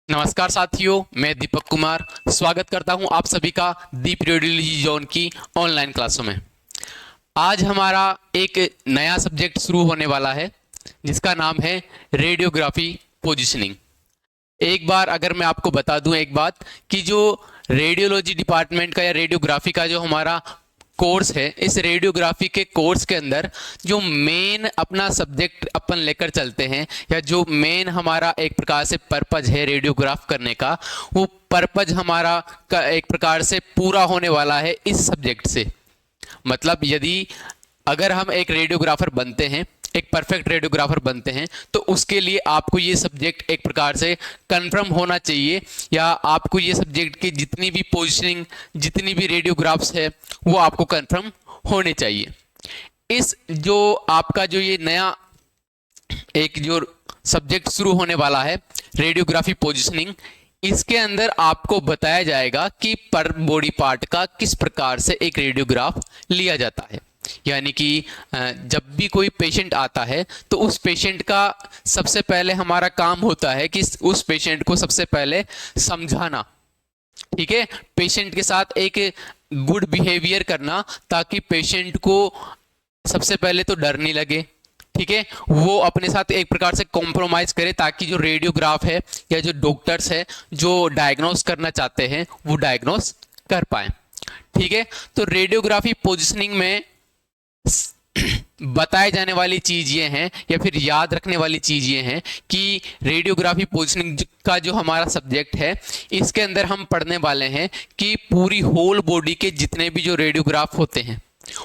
नमस्कार साथियों, मैं दीपक कुमार स्वागत करता हूं आप सभी का दीप रेडियोलॉजी जोन की ऑनलाइन क्लासों में। आज हमारा एक नया सब्जेक्ट शुरू होने वाला है जिसका नाम है रेडियोग्राफी पोजीशनिंग। एक बार अगर मैं आपको बता दूं एक बात कि जो रेडियोलॉजी डिपार्टमेंट का या रेडियोग्राफी का जो हमारा कोर्स है, इस रेडियोग्राफी के कोर्स के अंदर जो मेन अपना सब्जेक्ट अपन लेकर चलते हैं या जो मेन हमारा एक प्रकार से पर्पज है रेडियोग्राफ करने का, वो पर्पज हमारा का एक प्रकार से पूरा होने वाला है इस सब्जेक्ट से। मतलब यदि अगर हम एक रेडियोग्राफर बनते हैं, एक परफेक्ट रेडियोग्राफर बनते हैं, तो उसके लिए आपको ये सब्जेक्ट एक प्रकार से कंफर्म होना चाहिए, या आपको ये सब्जेक्ट की जितनी भी पोजीशनिंग, जितनी भी रेडियोग्राफ्स है, वो आपको कंफर्म होने चाहिए। इस जो आपका जो ये नया एक जो सब्जेक्ट शुरू होने वाला है रेडियोग्राफी पोजीशनिंग, इसके अंदर आपको बताया जाएगा कि पर बॉडी पार्ट का किस प्रकार से एक रेडियोग्राफ लिया जाता है। यानी कि जब भी कोई पेशेंट आता है तो उस पेशेंट का सबसे पहले हमारा काम होता है कि उस पेशेंट को सबसे पहले समझाना, ठीक है, पेशेंट के साथ एक गुड बिहेवियर करना, ताकि पेशेंट को सबसे पहले तो डर नहीं लगे, ठीक है, वो अपने साथ एक प्रकार से कॉम्प्रोमाइज करे, ताकि जो रेडियोग्राफ है या जो डॉक्टर्स है जो डायग्नोस करना चाहते हैं वो डायग्नोस कर पाए। ठीक है, तो रेडियोग्राफी पोजीशनिंग में बताए जाने वाली चीज ये है या फिर याद रखने वाली चीज ये है कि रेडियोग्राफी पोजीशनिंग का जो हमारा सब्जेक्ट है, इसके अंदर हम पढ़ने वाले हैं कि पूरी होल बॉडी के जितने भी जो रेडियोग्राफ होते हैं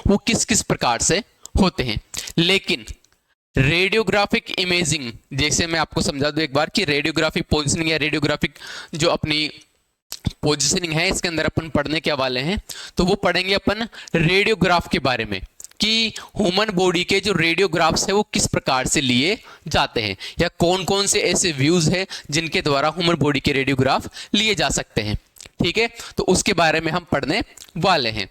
वो किस किस प्रकार से होते हैं। लेकिन रेडियोग्राफिक इमेजिंग, जैसे मैं आपको समझा दूं एक बार कि रेडियोग्राफिक पोजीशनिंग या रेडियोग्राफिक जो अपनी पोजीशनिंग है, इसके अंदर अपन पढ़ने क्या वाले हैं, तो वो पढ़ेंगे अपन रेडियोग्राफ के बारे में कि ह्यूमन बॉडी के जो रेडियोग्राफ्स है वो किस प्रकार से लिए जाते हैं, या कौन कौन से ऐसे व्यूज है जिनके द्वारा ह्यूमन बॉडी के रेडियोग्राफ लिए जा सकते हैं। ठीक है, तो उसके बारे में हम पढ़ने वाले हैं।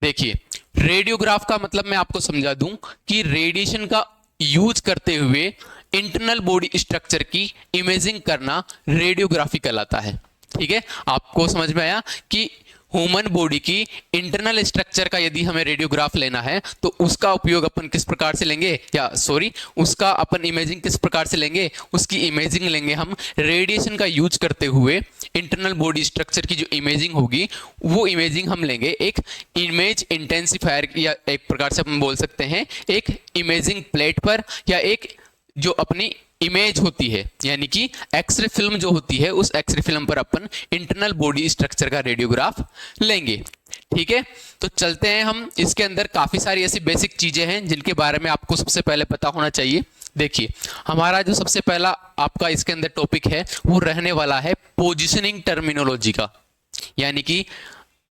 देखिए, रेडियोग्राफ का मतलब मैं आपको समझा दूं कि रेडिएशन का यूज करते हुए इंटरनल बॉडी स्ट्रक्चर की इमेजिंग करना रेडियोग्राफी कहलाता है। ठीक है, आपको समझ में आया कि ह्यूमन बॉडी की इंटरनल स्ट्रक्चर का यदि हमें रेडियोग्राफ लेना है तो उसका उपयोग अपन किस प्रकार से लेंगे, या सॉरी, उसका अपन इमेजिंग किस प्रकार से लेंगे, उसकी इमेजिंग लेंगे हम रेडिएशन का यूज करते हुए। इंटरनल बॉडी स्ट्रक्चर की जो इमेजिंग होगी वो इमेजिंग हम लेंगे एक इमेज इंटेंसिफायर, या एक प्रकार से हम बोल सकते हैं एक इमेजिंग प्लेट पर, या एक जो अपनी इमेज होती है यानी कि एक्सरे फिल्म जो होती है, उस एक्सरे फिल्म पर अपन इंटरनल बॉडी स्ट्रक्चर का रेडियोग्राफ लेंगे। ठीक है, तो चलते हैं हम। इसके अंदर काफी सारी ऐसी बेसिक चीजें हैं जिनके बारे में आपको सबसे पहले पता होना चाहिए। देखिए, हमारा जो सबसे पहला आपका इसके अंदर टॉपिक है वो रहने वाला है पोजीशनिंग टर्मिनोलॉजी का, यानी कि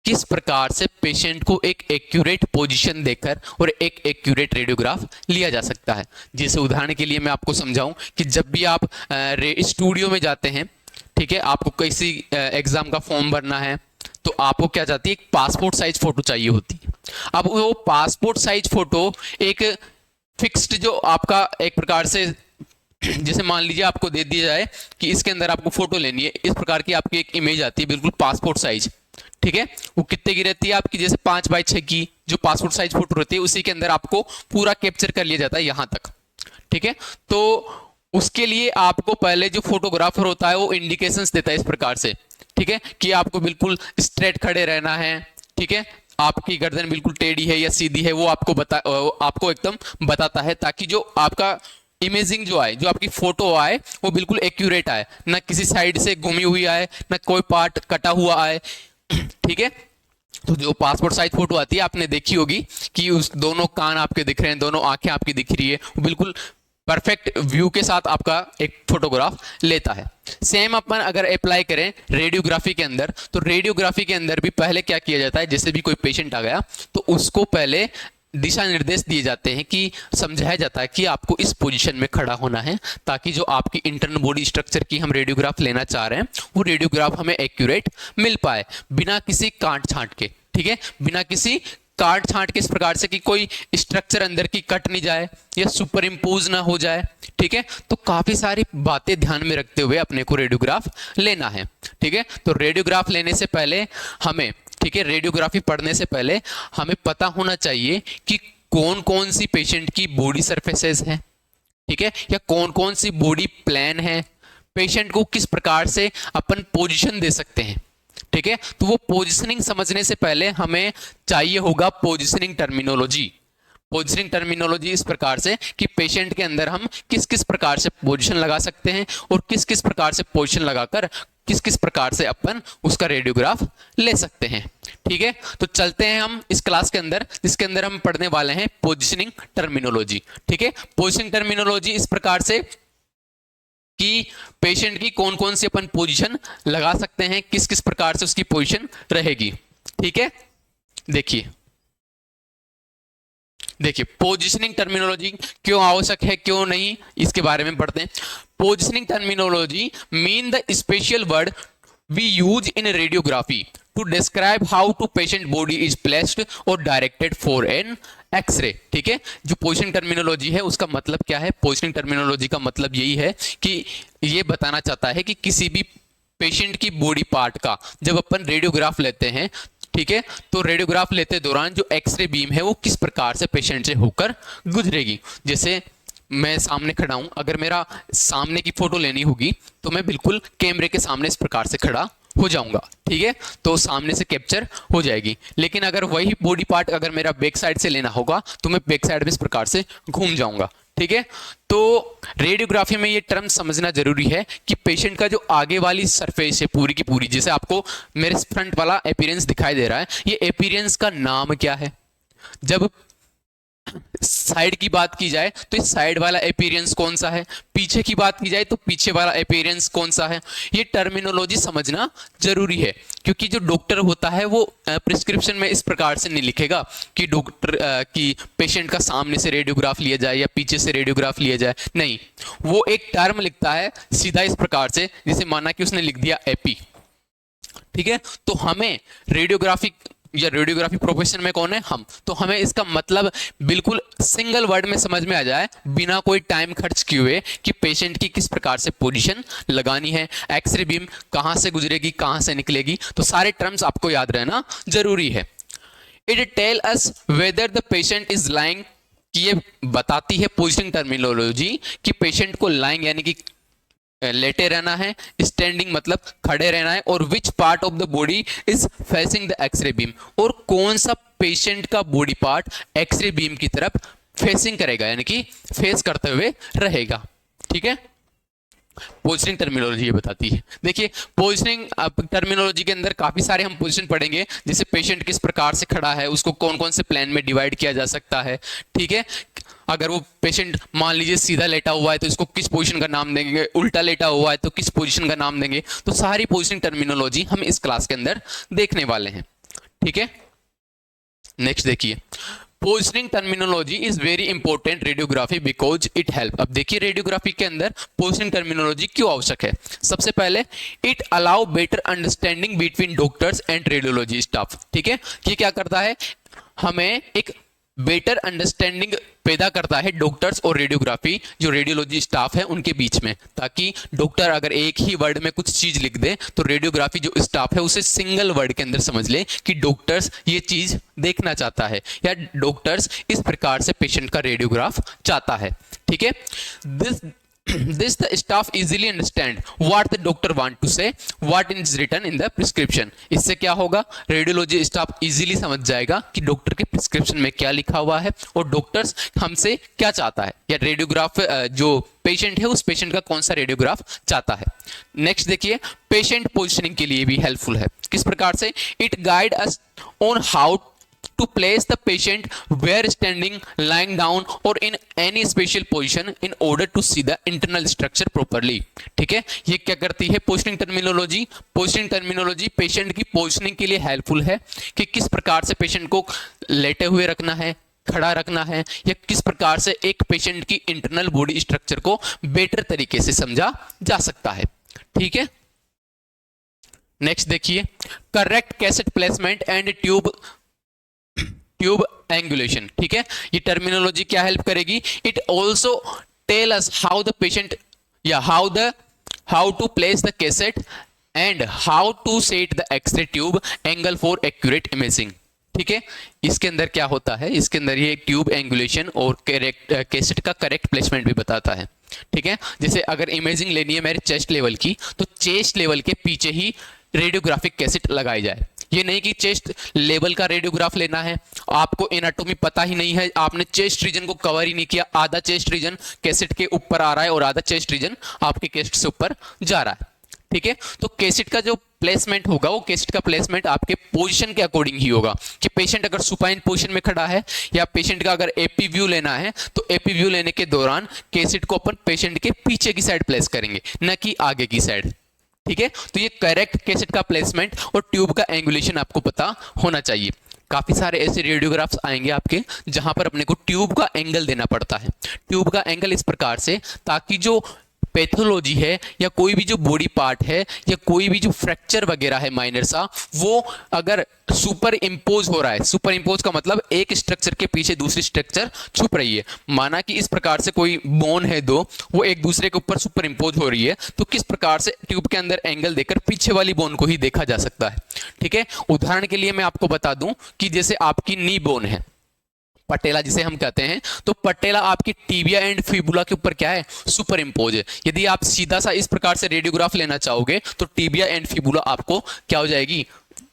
किस प्रकार से पेशेंट को एक एक्यूरेट पोजीशन देकर और एक एक्यूरेट रेडियोग्राफ लिया जा सकता है। जैसे उदाहरण के लिए मैं आपको समझाऊं कि जब भी आप स्टूडियो में जाते हैं, ठीक है, आपको किसी एग्जाम का फॉर्म भरना है, तो आपको क्या चाहती है, एक पासपोर्ट साइज फोटो चाहिए होती है। अब वो पासपोर्ट साइज फोटो एक फिक्स्ड जो आपका एक प्रकार से, जैसे मान लीजिए आपको दे दिया जाए कि इसके अंदर आपको फोटो लेनी है, इस प्रकार की आपकी एक इमेज आती है बिल्कुल पासपोर्ट साइज। ठीक है, वो कितने की रहती है आपकी, जैसे 5x6 की जो पासपोर्ट साइज फोटो रहती है, उसी के अंदर आपको पूरा कैप्चर कर लिया जाता है यहां तक। ठीक है, तो उसके लिए आपको पहले जो फोटोग्राफर होता है वो इंडिकेशंस देता है इस प्रकार से, ठीक है, कि आपको बिल्कुल स्ट्रेट खड़े रहना है, ठीक है, आपकी गर्दन बिल्कुल टेढ़ी है या सीधी है, वो आपको एकदम बताता है, ताकि जो आपका इमेजिंग जो आए, जो आपकी फोटो आए, वो बिल्कुल एक्यूरेट आए, ना किसी साइड से घूमी हुई आए, ना कोई पार्ट कटा हुआ आए। ठीक है, तो जो पासपोर्ट साइज फोटो आती है आपने देखी होगी कि उस दोनों कान आपके दिख रहे हैं, दोनों आंखें आपकी दिख रही है, वो बिल्कुल परफेक्ट व्यू के साथ आपका एक फोटोग्राफ लेता है। सेम अपन अगर अप्लाई करें रेडियोग्राफी के अंदर, तो रेडियोग्राफी के अंदर भी पहले क्या किया जाता है, जैसे भी कोई पेशेंट आ गया तो उसको पहले दिशा निर्देश दिए जाते हैं कि समझाया जाता है कि आपको इस पोजीशन में खड़ा होना है, ताकि जो आपकी इंटरनल बॉडी स्ट्रक्चर की हम रेडियोग्राफ लेना चाह रहे हैं वो रेडियोग्राफ हमें एक्यूरेट मिल पाए, बिना किसी काट छांट के। ठीक है, बिना किसी काट छांट के इस प्रकार से कि कोई स्ट्रक्चर अंदर की कट नहीं जाए या सुपर इम्पोज ना हो जाए। ठीक है, तो काफी सारी बातें ध्यान में रखते हुए अपने को रेडियोग्राफ लेना है। ठीक है, तो रेडियोग्राफ लेने से पहले हमें, ठीक है, रेडियोग्राफी पढ़ने से पहले हमें पता होना चाहिए कि कौन कौन सी पेशेंट की बॉडी सरफेसेस है, ठीक है, या कौन कौन सी बॉडी प्लान है, पेशेंट को किस प्रकार से अपन पोजीशन दे सकते हैं। ठीक है, तो वो पोजीशनिंग समझने से पहले हमें चाहिए होगा पोजीशनिंग टर्मिनोलॉजी। पोजीशनिंग टर्मिनोलॉजी इस प्रकार से कि पेशेंट के अंदर हम किस किस प्रकार से पोजीशन लगा सकते हैं और किस किस प्रकार से पोजीशन लगाकर किस किस प्रकार से अपन उसका रेडियोग्राफ ले सकते हैं। ठीक है, तो चलते हैं हम इस क्लास के अंदर, जिसके अंदर हम पढ़ने वाले हैं पोजीशनिंग टर्मिनोलॉजी। ठीक है, पोजीशनिंग टर्मिनोलॉजी इस प्रकार से कि पेशेंट की कौन कौन सी अपन पोजीशन लगा सकते हैं, किस किस प्रकार से उसकी पोजीशन रहेगी। ठीक है, देखिए पोजीशनिंग टर्मिनोलॉजी क्यों आवश्यक है, क्यों नहीं, इसके बारे में पढ़ते हैं। Positioning terminology mean the special word we use in radiography to describe how to patient body is placed और डायरेक्टेड फॉर एन एक्सरे। ठीक है, जो पोजीशनिंग टर्मिनोलॉजी है उसका मतलब क्या है? पोजीशनिंग टर्मिनोलॉजी का मतलब यही है कि ये बताना चाहता है कि किसी भी पेशेंट की बॉडी पार्ट का जब अपन रेडियोग्राफ लेते हैं, ठीक है, तो रेडियोग्राफ लेते दौरान जो एक्सरे बीम है वो किस प्रकार से पेशेंट से होकर गुजरेगी। जैसे मैं सामने खड़ा हूं, अगर मेरा सामने की फोटो लेनी होगी तो मैं बिल्कुल कैमरे के सामने इस प्रकार से खड़ा हो जाऊंगा। ठीक है, तो सामने से कैप्चर हो जाएगी। लेकिन अगर वही बॉडी पार्ट अगर मेरा बैक साइड से लेना होगा तो मैं बैक साइड में इस प्रकार से घूम जाऊंगा। ठीक है, तो रेडियोग्राफी में ये टर्म समझना जरूरी है कि पेशेंट का जो आगे वाली सरफेस है पूरी की पूरी, जैसे आपको मेरे फ्रंट वाला अपीयरेंस दिखाई दे रहा है, ये अपीयरेंस का नाम क्या है। जब साइड की बात की जाए तो इस साइड वाला अपीयरेंस कौन सा है, पीछे की बात की जाए तो पीछे वाला अपीयरेंस कौन सा है, ये टर्मिनोलॉजी समझना जरूरी है। क्योंकि जो डॉक्टर होता है वो प्रिस्क्रिप्शन में इस प्रकार से नहीं लिखेगा कि डॉक्टर की पेशेंट का सामने से रेडियोग्राफ लिया जाए या पीछे से रेडियोग्राफ लिया जाए, नहीं, वो एक टर्म लिखता है सीधा इस प्रकार से, जैसे माना कि उसने लिख दिया एपी। ठीक है, तो हमें रेडियोग्राफी या रेडियोग्राफी प्रोफेशन में कौन है, हम, तो हमें इसका मतलब बिल्कुल सिंगल वर्ड में समझ में आ जाए बिना कोई टाइम खर्च किए हुए कि पेशेंट की किस प्रकार से पोजीशन लगानी है, एक्सरे बीम कहां से गुजरेगी, कहां से निकलेगी, तो सारे टर्म्स आपको याद रहना जरूरी है। It tell us whether the patient is lying, कि ये बताती है पोजीशनिंग टर्मिनोलॉजी कि पेशेंट को लाइंग यानी कि लेटे रहना है, स्टैंडिंग मतलब खड़े रहना है, और which part of the body is facing the X ray beam, और कौन सा पेशेंट का बॉडी पार्ट एक्सरे बीम की तरफ फेसिंग करेगा यानी कि फेस करते हुए रहेगा। ठीक है, पोजीशनिंग टर्मिनोलॉजी ये बताती है। देखिए पोजीशनिंग टर्मिनोलॉजी के अंदर काफी सारे हम पोजीशन पढ़ेंगे, जैसे पेशेंट किस प्रकार से खड़ा है, उसको कौन कौन से प्लान में डिवाइड किया जा सकता है। ठीक है, अगर वो पेशेंट मान लीजिए सीधा लेटा हुआ है तो इसको किस पोजीशन का नाम देंगे, उल्टा लेटा हुआ है तो किस पोजीशन का नाम देंगे, तो सारी पोजीशनिंग टर्मिनोलॉजी हम इस क्लास के अंदर देखने वाले हैं। ठीक है, नेक्स्ट देखिए, positioning terminology is very important radiography because it help. अब देखिए रेडियोग्राफी के अंदर पोजीशनिंग टर्मिनोलॉजी क्यों आवश्यक है। सबसे पहले it allow better understanding between doctors and radiology staff. ठीक है, ये क्या करता है, हमें एक बेटर अंडरस्टैंडिंग पैदा करता है डॉक्टर्स और रेडियोग्राफी जो रेडियोलॉजी स्टाफ है उनके बीच में, ताकि डॉक्टर अगर एक ही वर्ड में कुछ चीज लिख दे तो रेडियोग्राफी जो स्टाफ है उसे सिंगल वर्ड के अंदर समझ ले कि डॉक्टर्स ये चीज देखना चाहता है या डॉक्टर्स इस प्रकार से पेशेंट का रेडियोग्राफ चाहता है। ठीक है, this the staff easily understand what the doctor want to say, what is written in the prescription। इससे क्या होगा, रेडियोलॉजी स्टाफ इजीली समझ जाएगा कि डॉक्टर के प्रिस्क्रिप्शन में क्या लिखा हुआ है और डॉक्टर्स हमसे क्या चाहता है, या रेडियोग्राफ जो पेशेंट है उस पेशेंट का कौन सा रेडियोग्राफ चाहता है। नेक्स्ट देखिए, पेशेंट पोजीशनिंग के लिए भी हेल्पफुल है। किस प्रकार से, it guide us on how to place the patient where standing, lying down or in any special position in order to see the internal structure properly। ठीक है, ये क्या करती है positioning terminology, positioning terminology patient की positioning के लिए helpful है कि किस प्रकार से पेशेंट को लेटे हुए रखना है, खड़ा रखना है, या किस प्रकार से एक पेशेंट की इंटरनल बॉडी स्ट्रक्चर को बेटर तरीके से समझा जा सकता है। ठीक है, नेक्स्ट देखिए, correct cassette placement and tube angulation, ठीक है। ये टर्मिनोलॉजी क्या हेल्प करेगी, it also tell us how the patient या how to place the cassette and how to set the x-ray tube angle for accurate imaging, ठीक है। इसके अंदर क्या होता है, इसके अंदर ये ट्यूब एंगुलेशन और कैसेट का करेक्ट प्लेसमेंट भी बताता है, ठीक है। जैसे अगर इमेजिंग लेनी है मेरे चेस्ट लेवल की, तो चेस्ट लेवल के पीछे ही रेडियोग्राफिक कैसेट लगाई जाए। ये नहीं कि चेस्ट लेवल का रेडियोग्राफ लेना है, आपको एनाटॉमी पता ही नहीं है, आपने चेस्ट रीजन को कवर ही नहीं किया, आधा चेस्ट रीजन कैसेट के ऊपर आ रहा है और आधा चेस्ट रीजन आपके कैसेट से ऊपर जा रहा है, ठीक है। तो कैसेट का जो प्लेसमेंट होगा, वो कैसेट का प्लेसमेंट आपके पोजीशन के अकॉर्डिंग ही होगा कि पेशेंट अगर सुपाइन पोजीशन में खड़ा है या पेशेंट का अगर एपी व्यू लेना है, तो एपी व्यू लेने के दौरान कैसेट को अपन पेशेंट के पीछे की साइड प्लेस करेंगे, न कि आगे की साइड, ठीक है। तो ये करेक्ट कैसेट का प्लेसमेंट और ट्यूब का एंगुलेशन आपको पता होना चाहिए। काफी सारे ऐसे रेडियोग्राफ्स आएंगे आपके जहां पर अपने को ट्यूब का एंगल देना पड़ता है। ट्यूब का एंगल इस प्रकार से, ताकि जो पैथोलॉजी है या कोई भी जो बॉडी पार्ट है या कोई भी जो फ्रैक्चर वगैरह है माइनर सा, वो अगर सुपर इंपोज हो रहा है, सुपर इंपोज का मतलब एक स्ट्रक्चर के पीछे दूसरी स्ट्रक्चर छुप रही है, माना कि इस प्रकार से कोई बोन है दो, वो एक दूसरे के ऊपर सुपर इंपोज हो रही है, तो किस प्रकार से ट्यूब के अंदर एंगल देकर पीछे वाली बोन को ही देखा जा सकता है, ठीक है। उदाहरण के लिए मैं आपको बता दूं कि जैसे आपकी नी बोन है, पटेला जिसे हम कहते हैं, तो पटेला आपकी टीबिया एंड फिबुला के ऊपर क्या है, सुपर इंपोज है। यदि आप सीधा सा इस प्रकार से रेडियोग्राफ लेना चाहोगे तो टीबिया एंड फिबुला आपको क्या हो जाएगी,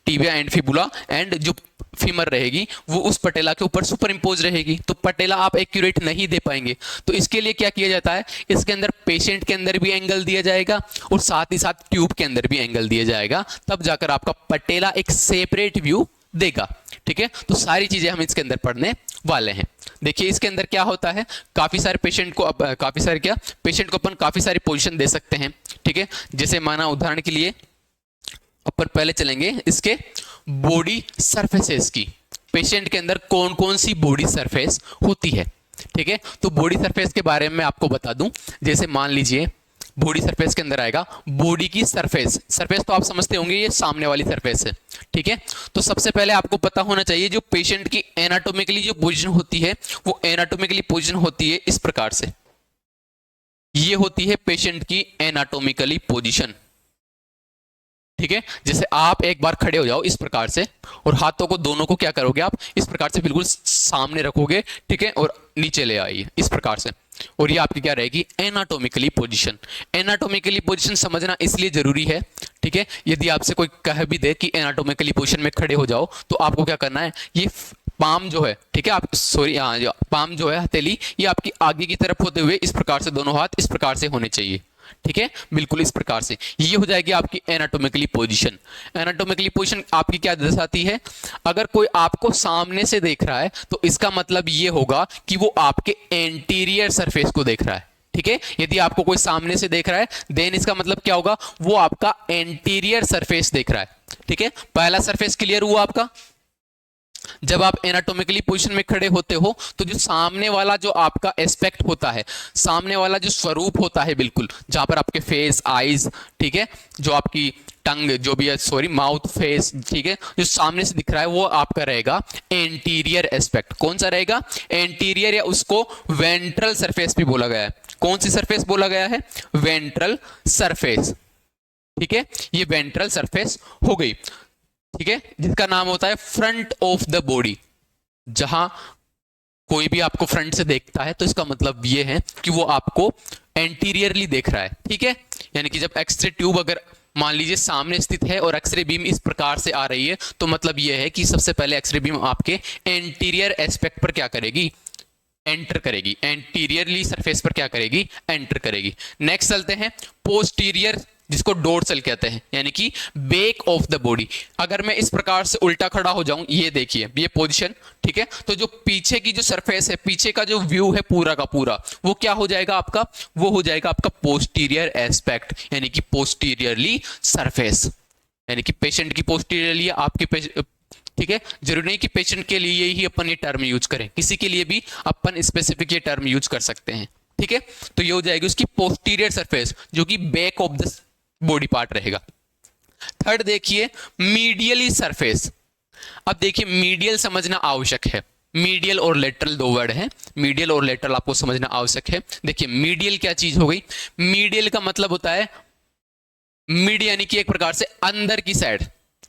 टीबिया एंड फिबुला एंड जो फीमर रहेगी वो उस पटेला के ऊपर सुपर इंपोज रहेगी, तो पटेला आप एक्यूरेट नहीं दे पाएंगे। तो इसके लिए क्या किया जाता है, इसके अंदर पेशेंट के अंदर भी एंगल दिया जाएगा और साथ ही साथ ट्यूब के अंदर भी एंगल दिया जाएगा, तब जाकर आपका पटेला एक सेपरेट व्यू देगा, ठीक है। तो सारी चीजें हम इसके अंदर पढ़ने वाले हैं। देखिए इसके अंदर क्या होता है, काफी सारे पेशेंट को पेशेंट को अपन काफी सारी पोजीशन दे सकते हैं, ठीक है। जैसे माना उदाहरण के लिए अपन पहले चलेंगे इसके बॉडी सरफेसेस की, पेशेंट के अंदर कौन कौन सी बॉडी सरफेस होती है, ठीक है। तो बॉडी सरफेस के बारे में आपको बता दूं, जैसे मान लीजिए बॉडी सरफेस के अंदर आएगा बॉडी की सरफेस, सरफेस तो आप समझते होंगे ये सामने वाली सरफेस है, ठीक है। तो सबसे पहले आपको पता होना चाहिए जो पेशेंट की एनाटॉमिकली जो पोजीशन होती है, वो एनाटॉमिकली पोजीशन होती है इस प्रकार से, ये होती है पेशेंट की एनाटॉमिकली पोजीशन, ठीक है। जैसे आप एक बार खड़े हो जाओ इस प्रकार से और हाथों को दोनों को क्या करोगे, आप इस प्रकार से बिल्कुल सामने रखोगे, ठीक है, और नीचे ले आइए इस प्रकार से, और ये आपकी क्या रहेगी, एनाटॉमिकली पोजीशन। एनाटॉमिकली पोजीशन समझना इसलिए जरूरी है, ठीक है। यदि आपसे कोई कह भी दे कि एनाटॉमिकली पोजीशन में खड़े हो जाओ, तो आपको क्या करना है, ये पाम जो है, ठीक है, आप सॉरी पाम जो है हथेली, ये आपकी आगे की तरफ होते हुए इस प्रकार से दोनों हाथ इस प्रकार से होने चाहिए, ठीक है, बिल्कुल इस प्रकार से, ये हो जाएगी आपकी एनाटॉमिकली पोजीशन। एनाटॉमिकली पोजीशन आपकी क्या दर्शाती है, अगर कोई आपको सामने से देख रहा है तो इसका मतलब ये होगा कि वो आपके एंटीरियर सरफेस को देख रहा है, ठीक है। यदि आपको कोई सामने से देख रहा है देन इसका मतलब क्या होगा, वो आपका एंटीरियर सरफेस देख रहा है, ठीक है। पहला सरफेस क्लियर हुआ आपका। जब आप एनाटॉमिकली पोजीशन में खड़े होते हो तो जो सामने वाला जो आपका एस्पेक्ट होता है, सामने वाला जो स्वरूप होता है, बिल्कुल जहां पर आपके फेस, आईज, ठीक है, जो आपकी टंग जो भी है, सॉरी माउथ, फेस, ठीक है, जो सामने से दिख रहा है वो आपका रहेगा एंटीरियर एस्पेक्ट। कौन सा रहेगा, एंटीरियर, या उसको वेंट्रल सरफेस भी बोला गया है। कौन सी सरफेस बोला गया है, वेंट्रल सरफेस, ठीक है, ये वेंट्रल सरफेस हो गई, ठीक है, जिसका नाम होता है फ्रंट ऑफ द बॉडी। जहां कोई भी आपको फ्रंट से देखता है तो इसका मतलब ये है कि वो आपको एंटीरियरली देख रहा है, ठीक है। यानी कि जब एक्सरे ट्यूब अगर मान लीजिए सामने स्थित है और एक्सरे बीम इस प्रकार से आ रही है, तो मतलब ये है कि सबसे पहले एक्सरे बीम आपके एंटीरियर एस्पेक्ट पर क्या करेगी, एंटर करेगी, एंटीरियरली सरफेस पर क्या करेगी, एंटर करेगी। नेक्स्ट चलते हैं पोस्टीरियर, जिसको डोर्सल कहते हैं, यानी कि बैक ऑफ द बॉडी। अगर मैं इस प्रकार से उल्टा खड़ा हो जाऊं, ये देखिए ये पोजीशन, ठीक है, तो जो पीछे की जो सरफेस है, पीछे का जो व्यू है पूरा का पूरा, वो क्या हो जाएगा आपका, वो हो जाएगा आपका पोस्टीरियर एस्पेक्ट, यानी कि पोस्टीरियरली सरफेस, यानी कि पेशेंट की पोस्टीरियरली आपके, ठीक है। जरूरी नहीं कि पेशेंट के लिए ही अपन ये टर्म यूज करें, किसी के लिए भी अपन स्पेसिफिक ये टर्म यूज कर सकते हैं, ठीक है। तो ये हो जाएगी उसकी पोस्टीरियर सरफेस, जो कि back of the body part रहेगा। थर्ड देखिए मीडियली सरफेस, अब देखिए मीडियल समझना आवश्यक है। मीडियल और लेटरल दो वर्ड हैं, मीडियल और लेटरल आपको समझना आवश्यक है। देखिए मीडियल क्या चीज हो गई? मीडियल का मतलब होता है मिड, यानी कि एक प्रकार से अंदर की साइड,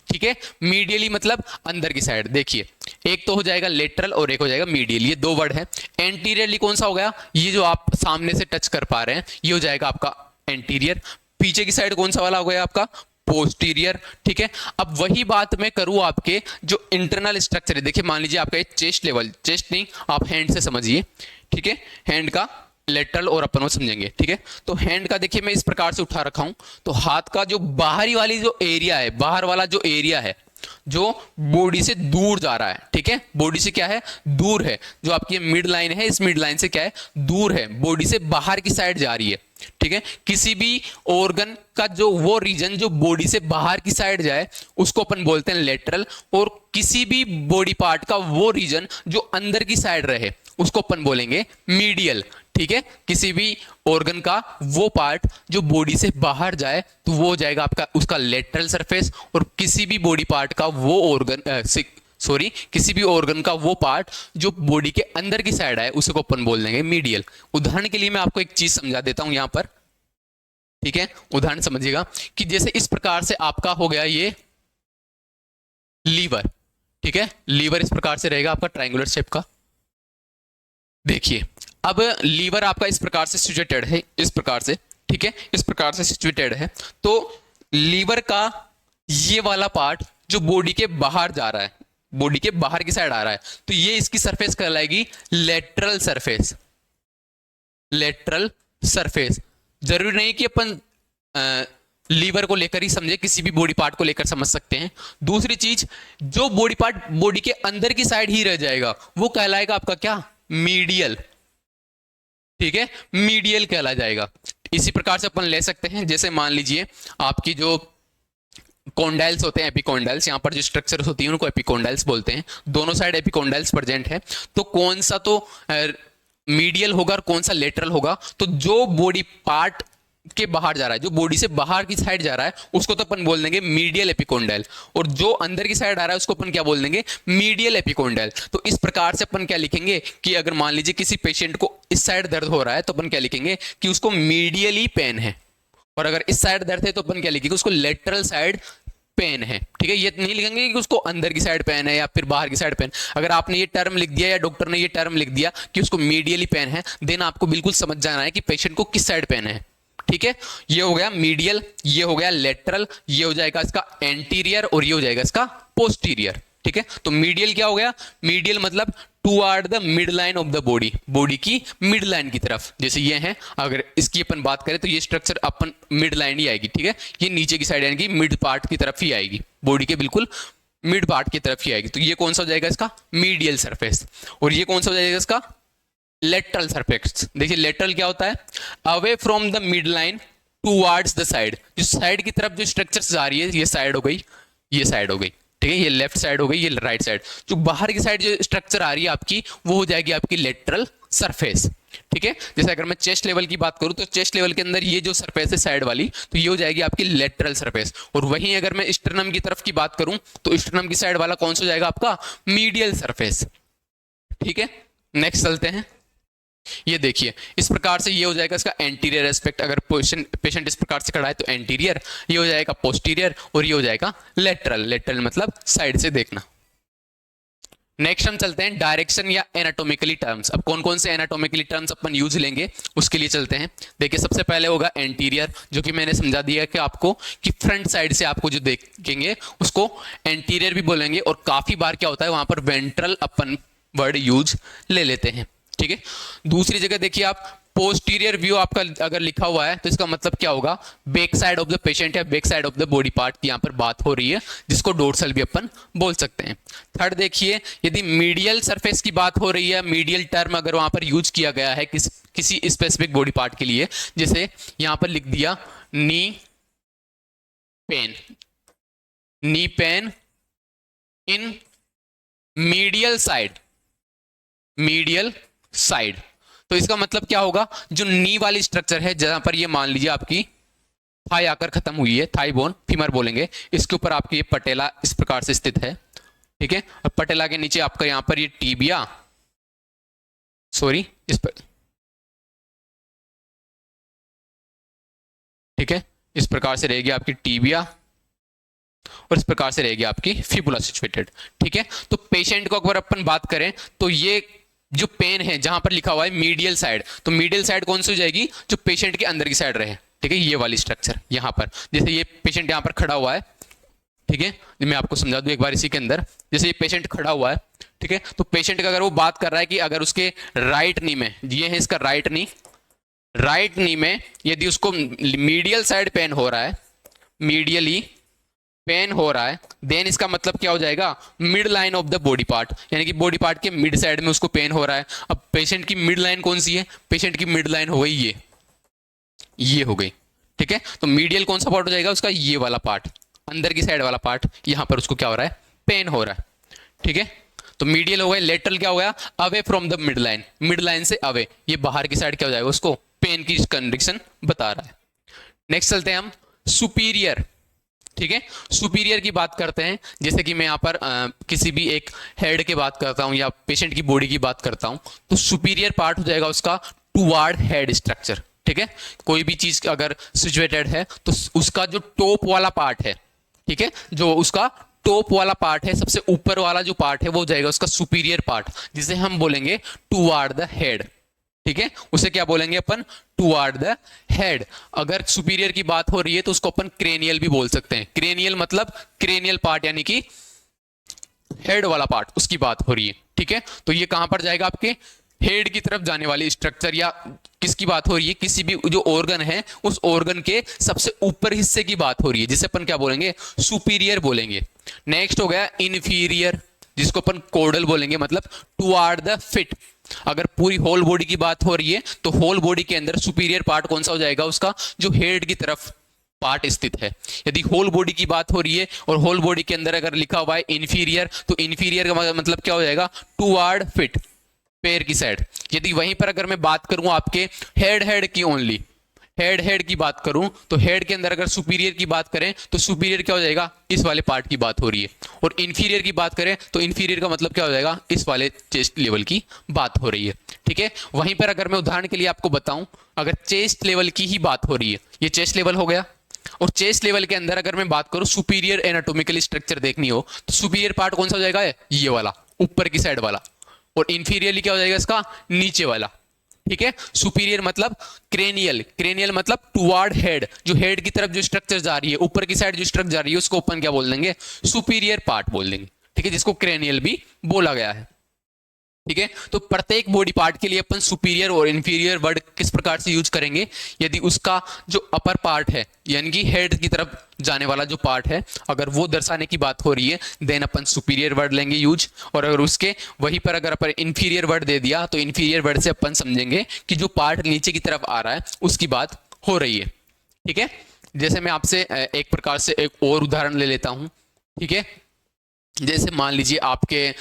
ठीक है। मीडियली मतलब अंदर की साइड। देखिए एक तो हो जाएगा लेटरल और एक हो जाएगा मीडियल, ये दो वर्ड है। एंटीरियरली कौन सा हो गया? ये जो आप सामने से टच कर पा रहे हैं ये हो जाएगा आपका एंटीरियर। पीछे की साइड कौन सा वाला हो गया आपका? पोस्टीरियर, ठीक है। अब वही बात मैं करूं आपके जो इंटरनल स्ट्रक्चर है, देखिए मान लीजिए आपका एक चेस्ट लेवल, चेस्ट नहीं आप हैंड से समझिए, ठीक है। हैंड का लेटरल और अपन वो समझेंगे, ठीक है। तो हैंड का देखिए मैं इस प्रकार से उठा रखा हूं, तो हाथ का जो बाहरी वाली जो एरिया है, बाहर वाला जो एरिया है जो बॉडी से दूर जा रहा है, ठीक है। बॉडी से क्या है? दूर है। जो आपकी मिड लाइन है, इस मिड लाइन से क्या है? दूर है, बॉडी से बाहर की साइड जा रही है, ठीक है। किसी भी ऑर्गन का जो वो रीजन जो बॉडी से बाहर की साइड जाए उसको अपन बोलते हैं लेटरल, और किसी भी बॉडी पार्ट का वो रीजन जो अंदर की साइड रहे उसको अपन बोलेंगे मीडियल, ठीक है। किसी भी ऑर्गन का वो पार्ट जो बॉडी से बाहर जाए तो वो हो जाएगा आपका उसका लेटरल सरफेस, और किसी भी बॉडी पार्ट का वो ऑर्गन किसी भी ऑर्गन का वो पार्ट जो बॉडी के अंदर की साइड आए उसको अपन बोल देंगे मीडियल। उदाहरण के लिए मैं आपको एक चीज समझा देता हूं यहां पर, ठीक है। उदाहरण समझिएगा कि जैसे इस प्रकार से आपका हो गया ये लीवर, ठीक है। लीवर इस प्रकार से रहेगा आपका ट्रायंगुलर शेप का। देखिए अब लीवर आपका इस प्रकार से सिचुएटेड है, इस प्रकार से, ठीक है, इस प्रकार से सिचुएटेड है। तो लीवर का ये वाला पार्ट जो बॉडी के बाहर जा रहा है, बॉडी के बाहर की साइड आ रहा है, तो ये इसकी सरफेस कहलाएगी लेटरल सरफेस। लेटरल सरफेस जरूरी नहीं कि अपन लीवर को लेकर ही समझे, किसी भी बॉडी पार्ट को लेकर समझ सकते हैं। दूसरी चीज, जो बॉडी पार्ट बॉडी के अंदर की साइड ही रह जाएगा वो कहलाएगा आपका क्या? मीडियल, ठीक है। मीडियल कहला जाएगा। इसी प्रकार से अपन ले सकते हैं, जैसे मान लीजिए आपकी जो कॉन्डाइल्स होते हैं, एपिकॉन्डाइल्स, यहां पर जो स्ट्रक्चर्स होती हैं उनको एपिकॉन्डाइल्स बोलते हैं। दोनों साइड एपिकॉन्डाइल्स प्रेजेंट है, तो कौन सा तो मीडियल होगा और कौन सा लेटरल होगा? तो जो बॉडी पार्ट के बाहर जा रहा है, जो बॉडी से बाहर की साइड जा रहा है उसको तो अपन बोल देंगे मीडियल एपिकॉन्डाइल, और जो अंदर की साइड आ रहा है उसको अपन क्या बोल देंगे? Medial epicondyle. तो इस प्रकार से अपन क्या लिखेंगे कि अगर मान लीजिए किसी पेशेंट को इस साइड दर्द हो रहा है तो अपन क्या लिखेंगे कि उसको मीडियली पेन है, और अगर इस साइड दर्द है तो अपन क्या लिखेंगे? उसको लेटरल साइड पेन है, ठीक है। ये नहीं लिखेंगे कि उसको अंदर की साइड पेन है या फिर बाहर की साइड पेन। अगर आपने ये टर्म लिख दिया या डॉक्टर ने ये टर्म लिख दिया कि उसको मीडियली पेन है, देन आपको बिल्कुल समझ जाना है कि पेशेंट को किस साइड पेन है, ठीक है। ये हो गया मीडियल, ये हो गया लेटरल, ये हो जाएगा इसका एंटीरियर और ये हो जाएगा इसका पोस्टीरियर, ठीक है। तो मीडियल क्या हो गया? मीडियल मतलब toward the mid line of the body, body की मिड लाइन की तरफ। जैसे ये है, अगर इसकी अपन बात करें तो ये स्ट्रक्चर अपन मिड लाइन ही आएगी, ठीक है। ये नीचे की साइड यानी मिड पार्ट की तरफ ही आएगी, बॉडी के बिल्कुल मिड पार्ट की तरफ ही आएगी। तो ये कौन सा हो जाएगा इसका? Medial surface. और ये कौन सा हो जाएगा इसका? Lateral surface. देखिए लेटरल क्या होता है? Away from the mid line towards the side, जो साइड की तरफ जो स्ट्रक्चर जा रही है, ये साइड हो गई, ये साइड हो गई, ठीक है। ये लेफ्ट साइड हो गई, ये राइट साइड। जो बाहर की साइड जो स्ट्रक्चर आ रही है आपकी वो हो जाएगी आपकी लेटरल सरफेस, ठीक है। जैसे अगर मैं चेस्ट लेवल की बात करूं तो चेस्ट लेवल के अंदर ये जो सरफेस है साइड वाली, तो ये हो जाएगी आपकी लेटरल सरफेस। और वहीं अगर मैं स्टर्नम की तरफ की बात करूं तो स्टर्नम की साइड वाला कौन सा हो जाएगा आपका? मीडियल सरफेस, ठीक है। नेक्स्ट चलते हैं। ये देखिए इस प्रकार से ये हो जाएगा इसका एंटीरियर एस्पेक्ट। अगर पेशेंट इस प्रकार से खड़ा है तो एंटीरियर, ये हो जाएगा पोस्टीरियर और ये हो जाएगा लेटरल। लेटरल मतलब साइड से देखना। नेक्स्ट हम चलते हैं डायरेक्शन या एनाटॉमिकली टर्म्स। अब कौन कौन से एनाटॉमिकली टर्म्स अपन यूज लेंगे उसके लिए चलते हैं। देखिए सबसे पहले होगा एंटीरियर, जो कि मैंने समझा दिया कि आपको कि फ्रंट साइड से आपको जो देखेंगे उसको एंटीरियर भी बोलेंगे, और काफी बार क्या होता है वहां पर वेंट्रल अपन वर्ड यूज ले लेते हैं, ठीक है। दूसरी जगह देखिए आप पोस्टीरियर व्यू आपका अगर लिखा हुआ है तो इसका मतलब क्या होगा? Back side of the patient या back side of the body part की यहां पर बात हो रही है, जिसको डोर्सल भी अपन बोल सकते हैं। थर्ड देखिए, यदि मीडियल सरफेस की बात हो रही है, मीडियल टर्म अगर वहां पर यूज किया गया है किसी स्पेसिफिक बॉडी पार्ट के लिए, जैसे यहां पर लिख दिया knee pain, knee pain in medial side, medial side, तो इसका मतलब क्या होगा? जो नी वाली स्ट्रक्चर है जहां पर ये मान लीजिए आपकी थाई आकर खत्म हुई है, थाई बोन फीमर बोलेंगे, इसके ऊपर आपकी ये पटेला इस प्रकार से स्थित है, ठीक है। और पटेला के नीचे आपका यहां पर ये टीबिया, सॉरी इस पर, ठीक है, इस प्रकार से रहेगी आपकी टीबिया और इस प्रकार से रहेगी आपकी फिबुला सिचुएटेड। ठीक है। तो पेशेंट को अगर अपन बात करें तो ये जो पेन है जहां पर लिखा हुआ है मीडियल साइड, तो मीडियल साइड कौन सी हो जाएगी, जो पेशेंट के अंदर की साइड रहे। ठीक है, ये वाली स्ट्रक्चर यहां पर, जैसे ये पेशेंट यहां पर खड़ा हुआ है, ठीक है, मैं आपको समझा दूं एक बार इसी के अंदर, जैसे ये पेशेंट खड़ा हुआ है, ठीक है, तो पेशेंट का अगर वो बात कर रहा है कि अगर उसके राइट नी में, ये है इसका राइट नी, राइट नी में यदि उसको मीडियल साइड पेन हो रहा है, मीडियली पेन हो रहा है, देन इसका मतलब क्या हो जाएगा, mid line of the body part, यानी कि बॉडी पार्ट के मिड साइड में उसको पेन हो रहा है। अब पेशेंट की मिड लाइन कौन सी है, पेशेंट की मिड लाइन हो गई ये हो गई। ठीक है, तो मीडियल कौन सा पार्ट हो जाएगा उसका, ये वाला पार्ट, अंदर की साइड वाला पार्ट, यहां पर उसको क्या हो रहा है, पेन हो रहा है। ठीक है, तो मीडियल हो गया, लेटरल क्या हो गया, away from the mid line, mid line से अवे, ये बाहर की साइड क्या हो जाएगा, उसको पेन की कंडीशन बता रहा है। नेक्स्ट चलते हैं हम सुपीरियर। ठीक है, सुपीरियर की बात करते हैं, जैसे कि मैं यहाँ पर किसी भी एक हेड की बात करता हूँ या पेशेंट की बॉडी की बात करता हूँ, तो सुपीरियर पार्ट हो जाएगा उसका टुवार्ड हेड स्ट्रक्चर। ठीक है, कोई भी चीज अगर सिचुएटेड है तो उसका जो टॉप वाला पार्ट है, ठीक है, जो उसका टॉप वाला पार्ट है, सबसे ऊपर वाला जो पार्ट है वो हो जाएगा उसका सुपीरियर पार्ट, जिसे हम बोलेंगे टुवार्ड द हेड। ठीक है, उसे क्या बोलेंगे अपन, टुवार्ड द हेड। अगर सुपीरियर की बात हो रही है तो उसको अपन क्रेनियल भी बोल सकते हैं। क्रेनियल मतलब क्रेनियल पार्ट, यानी कि हेड वाला पार्ट, उसकी बात हो रही है। ठीक है, तो ये कहां पर जाएगा, आपके हेड की तरफ जाने वाली स्ट्रक्चर, या किसकी बात हो रही है, किसी भी जो ऑर्गन है उस ऑर्गन के सबसे ऊपर हिस्से की बात हो रही है, जिसे अपन क्या बोलेंगे, सुपीरियर बोलेंगे। नेक्स्ट हो गया इन्फीरियर, जिसको अपन कोडल बोलेंगे, मतलब टुवार्ड द फिट। अगर पूरी होल बॉडी की बात हो रही है तो होल बॉडी के अंदर सुपीरियर पार्ट कौन सा हो जाएगा, उसका जो हेड की तरफ पार्ट स्थित है। यदि होल बॉडी की बात हो रही है और होल बॉडी के अंदर अगर लिखा हुआ है इन्फीरियर, तो इन्फीरियर का मतलब क्या हो जाएगा, टुवार्ड फिट, पैर की साइड। यदि वहीं पर अगर मैं बात करूं आपके हेड की ओनली, हेड की बात करूं तो हेड के अंदर अगर सुपीरियर की बात करें तो सुपीरियर क्या हो जाएगा, इस वाले पार्ट की बात हो रही है। और इन्फीरियर की बात करें तो इन्फीरियर का मतलब क्या हो जाएगा, इस वाले चेस्ट लेवल की बात हो रही है। ठीक है, वहीं पर अगर मैं उदाहरण के लिए आपको बताऊं, अगर चेस्ट लेवल की ही बात हो रही है, ये चेस्ट लेवल हो गया, और चेस्ट लेवल के अंदर अगर मैं बात करूं सुपीरियर एनाटॉमिकल स्ट्रक्चर देखनी हो तो सुपीरियर पार्ट कौन सा हो जाएगा, ये वाला ऊपर की साइड वाला, और इंफीरियरली क्या हो जाएगा इसका, नीचे वाला। ठीक है, सुपीरियर मतलब क्रेनियल, क्रेनियल मतलब टुवार्ड हेड, जो हेड की तरफ जो स्ट्रक्चर जा रही है, ऊपर की साइड जो स्ट्रक्चर जा रही है, उसको अपन क्या बोल देंगे, सुपीरियर पार्ट बोल देंगे। ठीक है, जिसको क्रेनियल भी बोला गया है। ठीक है, तो प्रत्येक बॉडी पार्ट के लिए अपन सुपीरियर और इंफीरियर वर्ड किस प्रकार से यूज करेंगे, यदि उसका जो अपर पार्ट है, यानी कि हेड की तरफ जाने वाला जो पार्ट है, अगर वो दर्शाने की बात हो रही है, देन अपन सुपीरियर वर्ड लेंगे यूज, और अगर उसके वहीं पर अगर अपन इंफीरियर वर्ड दे दिया तो इंफीरियर वर्ड से अपन समझेंगे कि जो पार्ट नीचे की तरफ आ रहा है उसकी बात हो रही है। ठीक है, जैसे मैं आपसे एक प्रकार से एक और उदाहरण ले लेता हूं। ठीक है, जैसे मान लीजिए आपके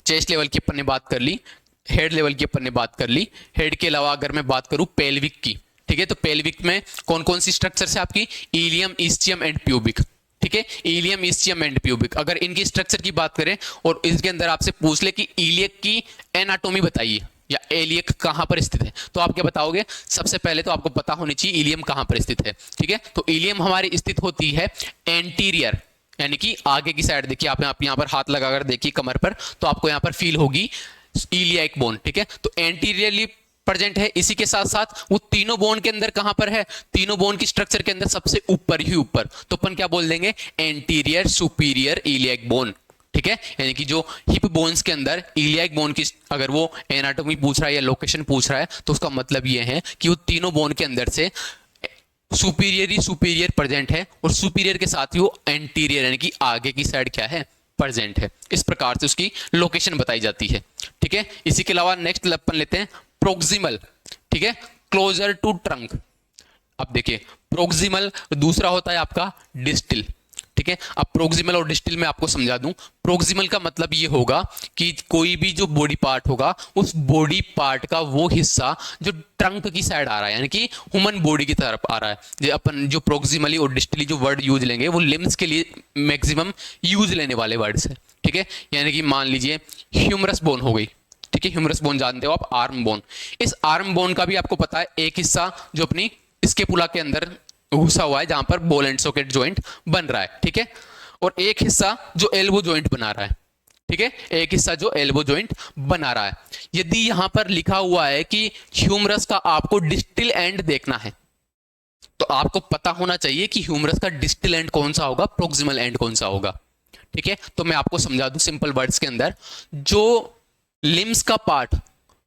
चेस्ट लेवल की अपन ने बात कर ली, हेड लेवल की अपन ने बात कर ली, हेड के अलावा अगर मैं बात करूं पेल्विक की, ठीक है, तो पेल्विक में कौन कौन सी स्ट्रक्चर है आपकी, इलियम, इस्चियम एंड प्यूबिक। ठीक है, इलियम, इस्चियम एंड प्यूबिक, अगर इनकी स्ट्रक्चर की बात करें और इसके अंदर आपसे पूछ ले कि इलियक की एनाटोमी बताइए या एलियक कहां पर स्थित है, तो आप क्या बताओगे, सबसे पहले तो आपको पता होनी चाहिए इलियम कहां पर स्थित है। ठीक है, तो इलियम हमारी स्थित होती है एंटीरियर, यानी कि आगे की साइड। देखिए आप यहाँ पर हाथ लगाकर देखिए कमर पर, तो आपको यहाँ पर फील होगी इलियाक बोन। ठीक है, तो एंटीरियरली प्रेजेंट है। इसी के साथ साथ वो तीनों बोन के अंदर कहां पर है, तीनों बोन की स्ट्रक्चर के अंदर सबसे ऊपर ही ऊपर, तो अपन क्या बोल देंगे, एंटीरियर सुपीरियर इलियाक बोन। ठीक है, यानी कि जो हिप बोन्स के अंदर इलियाक बोन की अगर वो एनाटॉमी पूछ रहा है या लोकेशन पूछ रहा है, तो उसका मतलब ये है कि वो तीनों बोन के अंदर से सुपीरियर ही सुपीरियर प्रेजेंट है, और सुपीरियर के साथ ही वो एंटीरियर यानी कि आगे की साइड क्या है, प्रेजेंट है। इस प्रकार से उसकी लोकेशन बताई जाती है। ठीक है, इसी के अलावा नेक्स्ट अपन लेते हैं प्रोक्सिमल। ठीक है, क्लोजर टू ट्रंक। अब देखिए प्रोक्सिमल, दूसरा होता है आपका डिस्टल। ठीक है। अब प्रोक्सिमल और डिस्टल में आपको समझा दूं। प्रोक्सिमल का मतलब ये होगा कि कोई भी जो बॉडी पार्ट होगा उस बॉडी पार्ट का वो हिस्सा जो ट्रंक की साइड आ रहा है, यानी कि ह्यूमन बॉडी की तरफ आ रहा है। जो अपन जो प्रोक्सिमली और डिस्टली जो वर्ड यूज लेंगे वो लिम्स के लिए मैक्सिमम यूज लेने वाले वर्ड्स है, ठीक है। यानी कि मान लीजिए ह्यूमरस बोन हो गई, ठीक है। ह्यूमरस बोन जानते हो आप, आर्म बोन। इस आर्म बोन का भी आपको पता है एक हिस्सा जो अपनी स्केपुला के अंदर घुसा हुआ है, जहां पर बॉल एंड सॉकेट जॉइंट बन रहा है, ठीक है। और एक हिस्सा जो एल्बो जॉइंट बना रहा है, ठीक है। एक हिस्सा जो एल्बो जॉइंट बना रहा है। यदि यहां पर लिखा हुआ है कि ह्यूमरस का आपको डिस्टल एंड देखना है, तो आपको पता होना चाहिए कि ह्यूमरस का डिस्टल एंड कौन सा होगा, प्रोक्सिमल एंड कौन सा होगा, ठीक है। तो मैं आपको समझा दूं सिंपल वर्ड्स के अंदर, जो लिम्स का पार्ट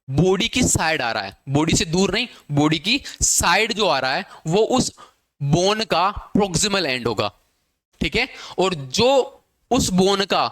बॉडी की साइड आ रहा है, बॉडी से दूर नहीं, बॉडी की साइड जो आ रहा है वो उस बोन का प्रोक्सिमल एंड होगा, ठीक है। और जो उस बोन का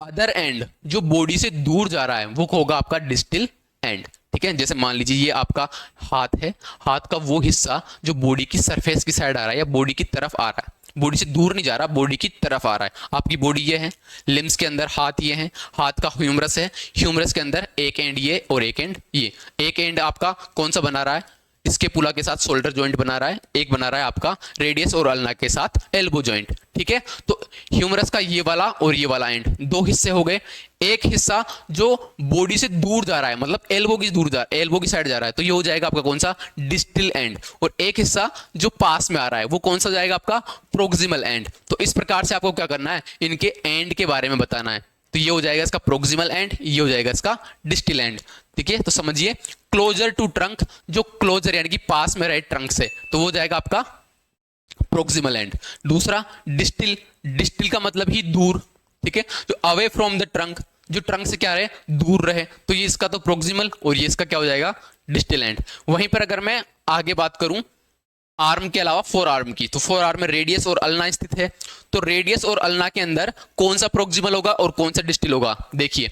अदर एंड जो बॉडी से दूर जा रहा है वो होगा आपका डिस्टल एंड, ठीक है। जैसे मान लीजिए ये आपका हाथ है, हाथ का वो हिस्सा जो बॉडी की सरफेस की साइड आ रहा है या बॉडी की तरफ आ रहा है, बॉडी से दूर नहीं जा रहा, बॉडी की तरफ आ रहा है। आपकी बॉडी ये है, लिम्स के अंदर हाथ ये है, हाथ का ह्यूमरस है, ह्यूमरस के अंदर एक एंड ये और एक एंड ये। एक एंड आपका कौन सा बना रहा है, इसके पुला के साथ शोल्डर जॉइंट बना रहा है, एक बना रहा है आपका रेडियस और अल्ना के साथ एल्बो जॉइंट, ठीक है। तो ह्यूमरस का ये वाला और ये वाला एंड दो हिस्से हो गए। एक हिस्सा जो बॉडी से दूर जा रहा है, मतलब एल्बो की साइड जा रहा है, तो ये हो जाएगा आपका कौन सा, डिस्टल एंड। और एक हिस्सा जो पास में आ रहा है वो कौन सा जाएगा आपका, प्रोक्सिमल एंड। तो इस प्रकार से आपको क्या करना है, इनके एंड के बारे में बताना है। तो ये हो जाएगा इसका प्रोक्सिमल एंड, ये हो जाएगा इसका डिस्टल एंड, ठीक है। तो समझिए, क्लोजर टू ट्रंक, जो क्लोजर यानी कि पास में रहे ट्रंक से, तो वो जाएगा आपका प्रोक्सिमल एंड। दूसरा डिस्टल, डिस्टल का मतलब ही दूर, ठीक है। जो अवे फ्रॉम द ट्रंक, जो ट्रंक से क्या रहे, दूर रहे, तो ये इसका तो प्रोक्सिमल और ये इसका क्या हो जाएगा, डिस्टल एंड। वहीं पर अगर मैं आगे बात करूं आर्म के अलावा फोर आर्म की, तो फोर आर्म में रेडियस और अल्ना स्थित है। तो रेडियस और अल्ना के अंदर कौन सा प्रोक्सिमल होगा और कौन सा डिस्टल होगा, देखिए।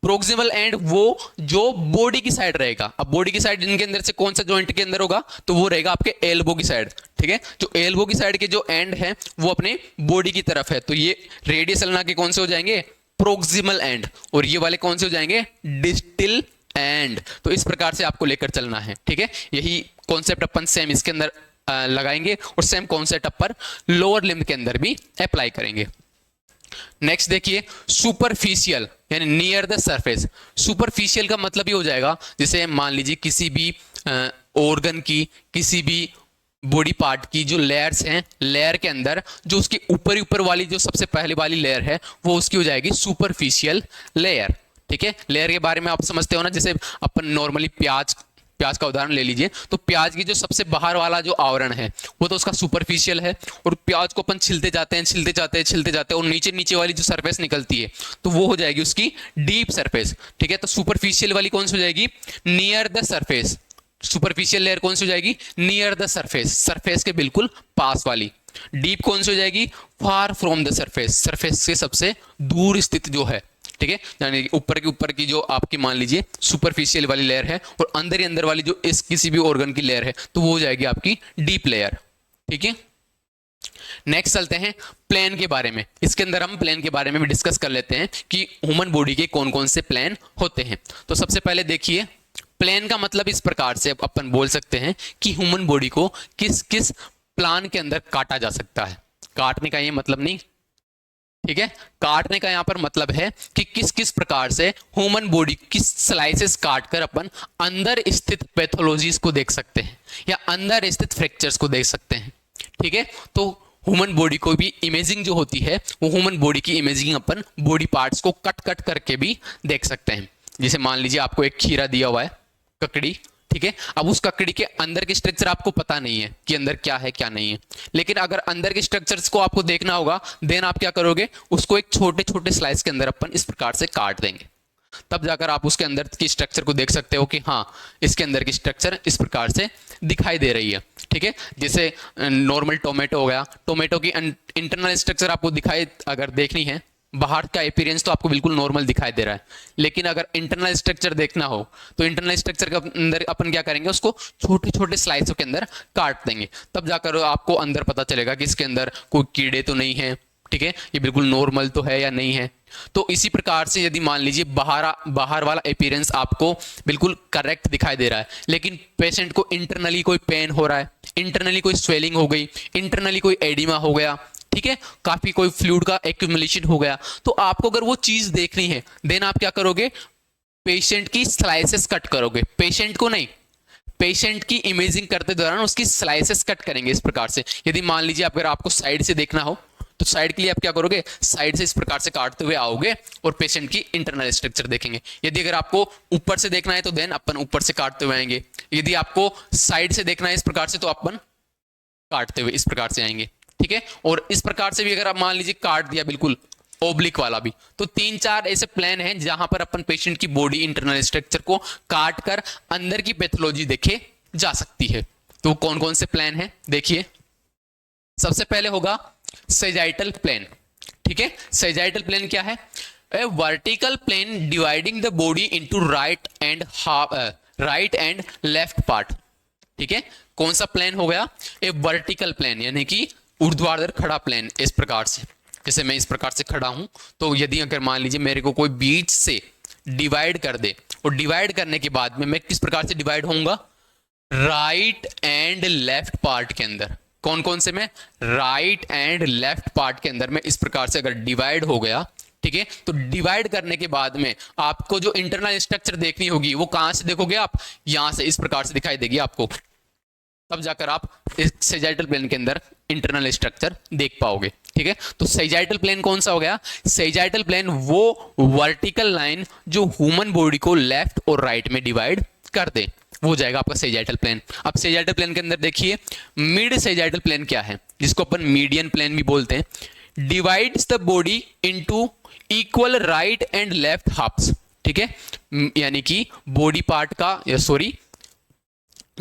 प्रोक्सिमल एंड वो जो बॉडी की साइड रहेगा। अब बॉडी की साइड इनके अंदर से कौन सा जॉइंट के अंदर होगा, तो वो रहेगा आपके एल्बो की साइड, ठीक है। जो एल्बो की साइड के जो एंड है वो अपने बॉडी की तरफ है, तो ये रेडियस अल्ना के कौन से हो जाएंगे, प्रोक्सिमल एंड। और ये वाले कौन से हो जाएंगे, डिस्टल एंड। तो इस प्रकार से आपको लेकर चलना है, ठीक है। यही कॉन्सेप्ट अपन सेम इसके अंदर लगाएंगे और सेम कॉन्सेप्ट अपन लोअर लिम्ब के अंदर भी अप्लाई करेंगे। नेक्स्ट देखिए, सुपरफिशियल यानी नियर द सरफेस। सुपरफिशियल का मतलब ये हो जाएगा, जैसे मान लीजिए किसी भी ऑर्गन की, किसी भी बॉडी पार्ट की जो लेयर्स हैं, लेयर के अंदर जो उसकी ऊपर वाली जो सबसे पहले वाली लेयर है वो उसकी हो जाएगी सुपरफिशियल लेयर, ठीक है। लेयर के बारे में आप समझते हो ना, जैसे अपन नॉर्मली प्याज का उदाहरण ले लीजिए, तो प्याज की जो सबसे बाहर वाला जो आवरण है वो तो उसका सुपरफिशियल है, और प्याज को अपन छिलते जाते हैं और नीचे वाली जो सरफेस निकलती है तो वो हो जाएगी उसकी डीप सरफेस, ठीक है। तो सुपरफिशियल वाली कौन सी हो जाएगी, near the surface. Superficial layer कौन सी हो जाएगी, नियर द सरफेस, सरफेस के बिल्कुल पास वाली। डीप कौन सी हो जाएगी, far from the surface, surface से सबसे दूर स्थित जो है, ठीक है। यानी ऊपर की जो आपकी मान लीजिए सुपरफिशियल वाली लेयर है, और अंदर ही अंदर वाली जो इस किसी भी ऑर्गन की लेयर है तो वो हो जाएगी आपकी डीप लेयर, ठीक है। नेक्स्ट चलते हैं प्लेन के बारे में। इसके अंदर हम प्लेन के बारे में भी डिस्कस कर लेते हैं कि ह्यूमन बॉडी के कौन कौन से प्लेन होते हैं। तो सबसे पहले देखिए, प्लेन का मतलब इस प्रकार से अपन बोल सकते हैं कि ह्यूमन बॉडी को किस किस प्लान के अंदर काटा जा सकता है। काटने का ये मतलब नहीं, ठीक है, काटने का यहां पर मतलब है कि किस किस प्रकार से ह्यूमन बॉडी किस स्लाइसेस काटकर अपन अंदर स्थित पैथोलॉजीज को देख सकते हैं या अंदर स्थित फ्रैक्चर्स को देख सकते हैं, ठीक है। तो ह्यूमन बॉडी को भी इमेजिंग जो होती है वो ह्यूमन बॉडी की इमेजिंग अपन बॉडी पार्ट्स को कट करके भी देख सकते हैं। जैसे मान लीजिए आपको एक खीरा दिया हुआ है, ककड़ी, ठीक है। अब उस ककड़ी के अंदर के स्ट्रक्चर आपको पता नहीं है कि अंदर क्या है क्या नहीं है, लेकिन अगर अंदर के स्ट्रक्चर्स को आपको देखना होगा, देन आप क्या करोगे, उसको एक छोटे छोटे स्लाइस के अंदर अपन इस प्रकार से काट देंगे, तब जाकर आप उसके अंदर की स्ट्रक्चर को देख सकते हो कि हाँ इसके अंदर की स्ट्रक्चर इस प्रकार से दिखाई दे रही है, ठीक है। जैसे नॉर्मल टोमेटो हो गया, टोमेटो की इंटरनल स्ट्रक्चर आपको दिखाई अगर देखनी है बाहर का अपीयरेंस तो आपको बिल्कुल नॉर्मल दिखाई दे रहा है, लेकिन अगर इंटरनल स्ट्रक्चर देखना हो तो इंटरनल स्ट्रक्चर के अंदर अपन क्या करेंगे, उसको छोटे छोटे स्लाइसों के अंदर काट देंगे, तब जाकर आपको अंदर पता चलेगा कि इसके अंदर कोई कीड़े तो नहीं है, ठीक है, ये बिल्कुल नॉर्मल तो है या नहीं है। तो इसी प्रकार से यदि मान लीजिए बाहर वाला अपीयरेंस आपको बिल्कुल करेक्ट दिखाई दे रहा है, लेकिन पेशेंट को इंटरनली कोई पेन हो रहा है, इंटरनली कोई स्वेलिंग हो गई, इंटरनली कोई एडिमा हो गया, ठीक है, काफी कोई फ्लूइड का एक्यूमुलेशन हो गया, तो आपको अगर वो चीज देखनी है देन आप क्या करोगे, पेशेंट की स्लाइसेस कट करोगे, पेशेंट को नहीं, पेशेंट की इमेजिंग करते दौरान उसकी स्लाइसेस कट करेंगे इस प्रकार से। यदि मान लीजिए अगर आपको साइड से देखना हो तो साइड के लिए आप क्या करोगे, साइड से इस प्रकार से काटते हुए आओगे और पेशेंट की इंटरनल स्ट्रक्चर देखेंगे। यदि अगर आपको ऊपर से देखना है तो देन अपन ऊपर से काटते हुए आएंगे, यदि आपको साइड से देखना है इस प्रकार से तो अपन काटते हुए इस प्रकार से आएंगे, ठीक है। और इस प्रकार से भी अगर आप मान लीजिए काट दिया बिल्कुल ओब्लिक वाला भी, तो 3-4 ऐसे प्लान हैं जहां पर अपन पेशेंट की बॉडी इंटरनल स्ट्रक्चर को काट कर अंदर की पैथोलॉजी देखे जा सकती है। तो कौन कौन से प्लान हैं देखिए, सबसे पहले होगा सेजाइटल प्लेन, ठीक है। सेजाइटल प्लेन क्या है, a vertical plane dividing the body into right and left part, ठीक है। कौन सा प्लेन हो गया, ए वर्टिकल प्लेन यानी कि ऊर्ध्वाधर खड़ा प्लेन, इस प्रकार से, जैसे मैं इस प्रकार से खड़ा हूं, तो यदि अगर मान लीजिए मेरे को कोई बीच से डिवाइड कर दे और डिवाइड करने के बाद में मैं किस प्रकार से डिवाइड होऊंगा, राइट एंड लेफ्ट पार्ट के अंदर, कौन कौन से में, राइट एंड लेफ्ट पार्ट के अंदर में इस प्रकार से अगर डिवाइड हो गया, ठीक है। तो डिवाइड करने के बाद में आपको जो इंटरनल स्ट्रक्चर देखनी होगी वो कहां से देखोगे आप, यहां से इस प्रकार से दिखाई देगी आपको, तब जाकर आप इस सेजाइटल प्लेन के अंदर इंटरनल स्ट्रक्चर देख पाओगे, ठीक है। तो सेजाइटल प्लेन कौन सा हो गया, सेजाइटल प्लेन वो वर्टिकल लाइन जो ह्यूमन बॉडी को लेफ्ट और राइट में डिवाइड कर दे, वो जाएगा आपका सेजाइटल प्लेन। अब सेजाइटल प्लेन के अंदर देखिए मिड सेजाइटल प्लेन क्या है, जिसको अपन मीडियन प्लेन भी बोलते हैं, divides the body into equal right and left halfs, ठीक है। यानी कि बॉडी पार्ट का सॉरी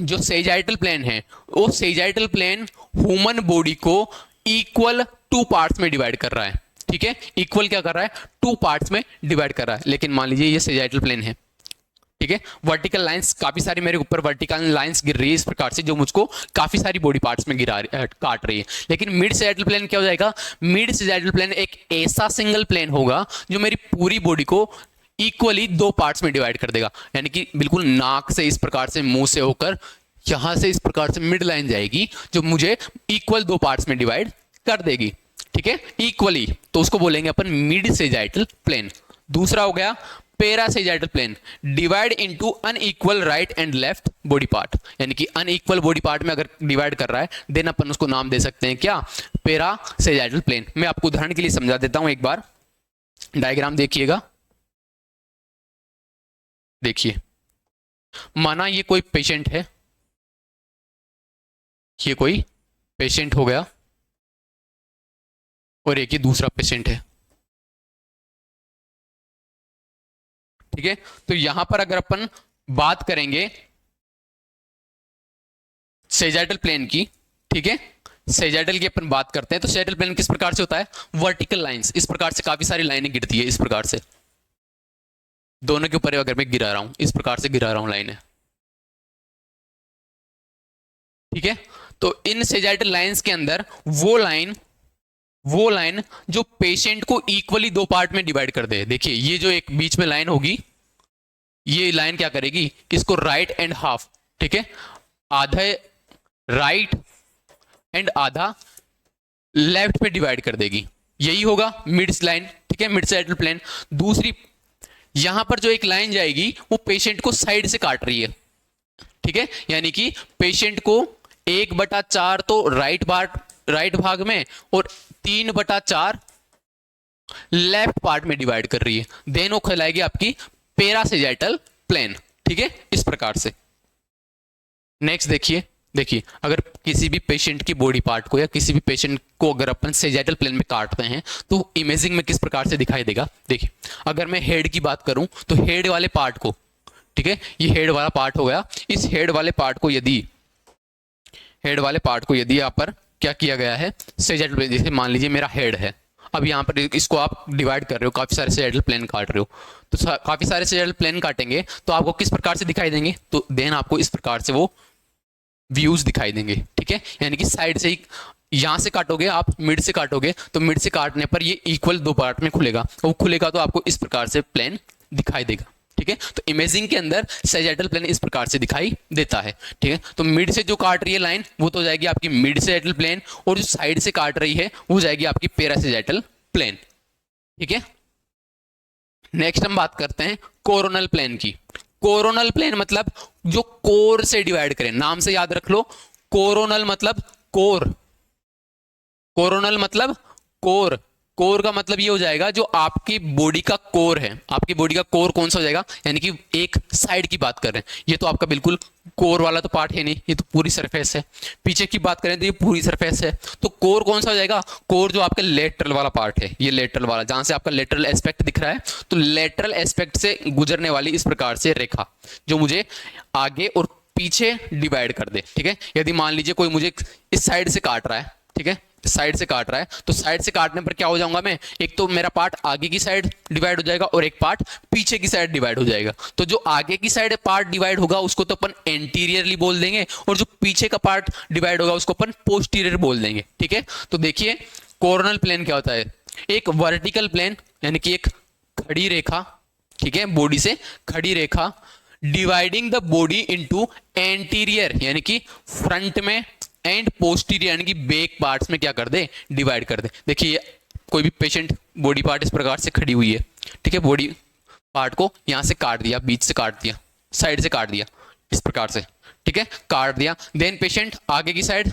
जो सेजाइटल प्लेन है वो सेजाइटल प्लेन ह्यूमन बॉडी को इक्वल 2 पार्ट्स में डिवाइड कर रहा है, ठीक है। इक्वल क्या कर रहा है, 2 पार्ट्स में डिवाइड कर रहा है। लेकिन मान लीजिए ये सेजाइटल प्लेन है, ठीक है, वर्टिकल लाइंस काफी सारी मेरे ऊपर वर्टिकल लाइंस गिर रही है इस प्रकार से, जो मुझको काफी सारी बॉडी पार्ट्स में काट रही है। लेकिन मिड सेजाइटल प्लेन क्या हो जाएगा, मिड सेजाइटल प्लेन एक ऐसा सिंगल प्लेन होगा जो मेरी पूरी बॉडी को इक्वली 2 पार्ट्स में डिवाइड कर देगा, यानी कि बिल्कुल नाक से इस प्रकार से, मुंह से होकर यहां से इस प्रकार से मिड लाइन जाएगी जो मुझे इक्वल 2 पार्ट्स में डिवाइड कर देगी, ठीक है, इक्वली। तो उसको बोलेंगे अपन मिड सेजाइटल प्लेन। दूसरा हो गया para sagittal plane, divide into unequal right and left body part, यानी कि अनइक्वल बॉडी पार्ट में अगर डिवाइड कर रहा है देन अपन उसको नाम दे सकते हैं क्या, पेरा सेजाइटल प्लेन। मैं आपको उदाहरण के लिए समझा देता हूं, एक बार डायग्राम देखिएगा। देखिए माना ये कोई पेशेंट है, ये कोई पेशेंट हो गया और एक ही दूसरा पेशेंट है, ठीक है। तो यहां पर अगर अपन बात करेंगे सेजाइटल प्लेन की, ठीक है, सेजाइटल की अपन बात करते हैं तो सेजाइटल प्लेन किस प्रकार से होता है, वर्टिकल लाइंस, इस प्रकार से काफी सारी लाइनें गिरती है इस प्रकार से, दोनों के ऊपर अगर मैं गिरा रहा हूं इस प्रकार से गिरा रहा हूं लाइनें, ठीक है। तो इन सेजाइटल लाइंस के अंदर वो लाइन जो पेशेंट को इक्वली 2 पार्ट में डिवाइड कर दे, देखिए ये जो एक बीच में लाइन होगी, ये लाइन क्या करेगी, इसको राइट एंड हाफ, ठीक है, आधा राइट एंड आधा लेफ्ट में डिवाइड कर देगी, यही होगा मिड लाइन, ठीक है, मिड सेजाइटल प्लेन। दूसरी यहां पर जो एक लाइन जाएगी वो पेशेंट को साइड से काट रही है, ठीक है, यानी कि पेशेंट को 1/4 तो राइट भाग में और 3/4 लेफ्ट पार्ट में डिवाइड कर रही है, देन वो कहलाएगी आपकी पेरासेजाइटल प्लेन, ठीक है, इस प्रकार से। नेक्स्ट देखिए अगर किसी भी पेशेंट की बॉडी पार्ट को या किसी भी पेशेंट को अगर अपन सेजाइटल प्लेन में काटते हैं तो इमेजिंग में किस प्रकार से दिखाई देगा। देखिए अगर मैं हेड की बात करूं तो हेड वाले पार्ट को, ठीक है, ये हेड वाला पार्ट हो गया, इस हेड वाले पार्ट को यदि यहाँ पर क्या किया गया है, सेजाइटल प्लेन, जैसे मान लीजिए मेरा हेड है, अब यहाँ पर इसको आप डिवाइड कर रहे हो, काफी सारे सैजेटल प्लेन काट रहे हो, तो काफी सारे सैजेटल प्लेन काटेंगे तो आपको किस प्रकार से दिखाई देंगे, तो देन आपको इस प्रकार से वो व्यूज दिखाई देंगे। ठीक है, यानी कि साइड से ही यहां से काटोगे आप, मिड से काटोगे तो मिड से काटने पर ये इक्वल दो पार्ट में खुलेगा, वो खुलेगा तो आपको इस प्रकार से प्लेन दिखाई देगा। ठीक है, तो इमेजिंग के अंदर सैजेटल प्लेन इस प्रकार से दिखाई देता है। ठीक है, तो मिड से जो काट रही है लाइन वो तो हो जाएगी आपकी मिड सैजेटल प्लेन, और जो साइड से काट रही है वो जाएगी आपकी पैरासैजेटल प्लेन। ठीक है, नेक्स्ट हम बात करते हैं कोरोनल प्लेन की। कोरोनल प्लेन मतलब जो कोर से डिवाइड करें, नाम से याद रख लो, कोरोनल मतलब कोर, कोरोनल मतलब कोर, कोर का मतलब ये हो जाएगा जो आपकी बॉडी का कोर है। आपकी बॉडी का कोर कौन सा हो जाएगा, यानी कि एक साइड की बात कर रहे हैं, ये तो आपका बिल्कुल कोर वाला तो पार्ट है नहीं, ये तो पूरी सरफेस है। पीछे की बात करें तो ये पूरी सरफेस है, तो कोर कौन सा हो जाएगा, कोर जो आपका लेटरल वाला पार्ट है, ये लेटरल वाला, जहां से आपका लेटरल एस्पेक्ट दिख रहा है, तो लेटरल एस्पेक्ट से गुजरने वाली इस प्रकार से रेखा जो मुझे आगे और पीछे डिवाइड कर दे। ठीक है, यदि मान लीजिए कोई मुझे इस साइड से काट रहा है, ठीक है, साइड से काट रहा है, तो साइड से काटने पर क्या हो जाऊंगा मैं, एक तो मेरा पार्ट आगे की साइड डिवाइड हो जाएगा और एक पार्ट पीछे की साइड डिवाइड हो जाएगा। तो जो आगे की साइड पार्ट डिवाइड होगा उसको तो अपन एंटीरियरली बोल देंगे, और जो पीछे का पार्ट डिवाइड होगा उसको अपन पोस्टीरियर बोल देंगे। ठीक है, तो देखिए कोरोनल प्लेन क्या होता है, एक वर्टिकल प्लेन यानी कि एक खड़ी रेखा, ठीक है, बॉडी से खड़ी रेखा, dividing the body into anterior यानी कि फ्रंट में, एंड पोस्टीरियर यानी कि बैक पार्ट्स में क्या कर दे, डिवाइड कर दे। देखिए कोई भी पेशेंट बॉडी पार्ट इस प्रकार से खड़ी हुई है, ठीक है, बॉडी पार्ट को यहां से काट दिया, बीच से काट दिया, साइड से काट दिया इस प्रकार से, ठीक है, काट दिया। देन पेशेंट आगे की साइड,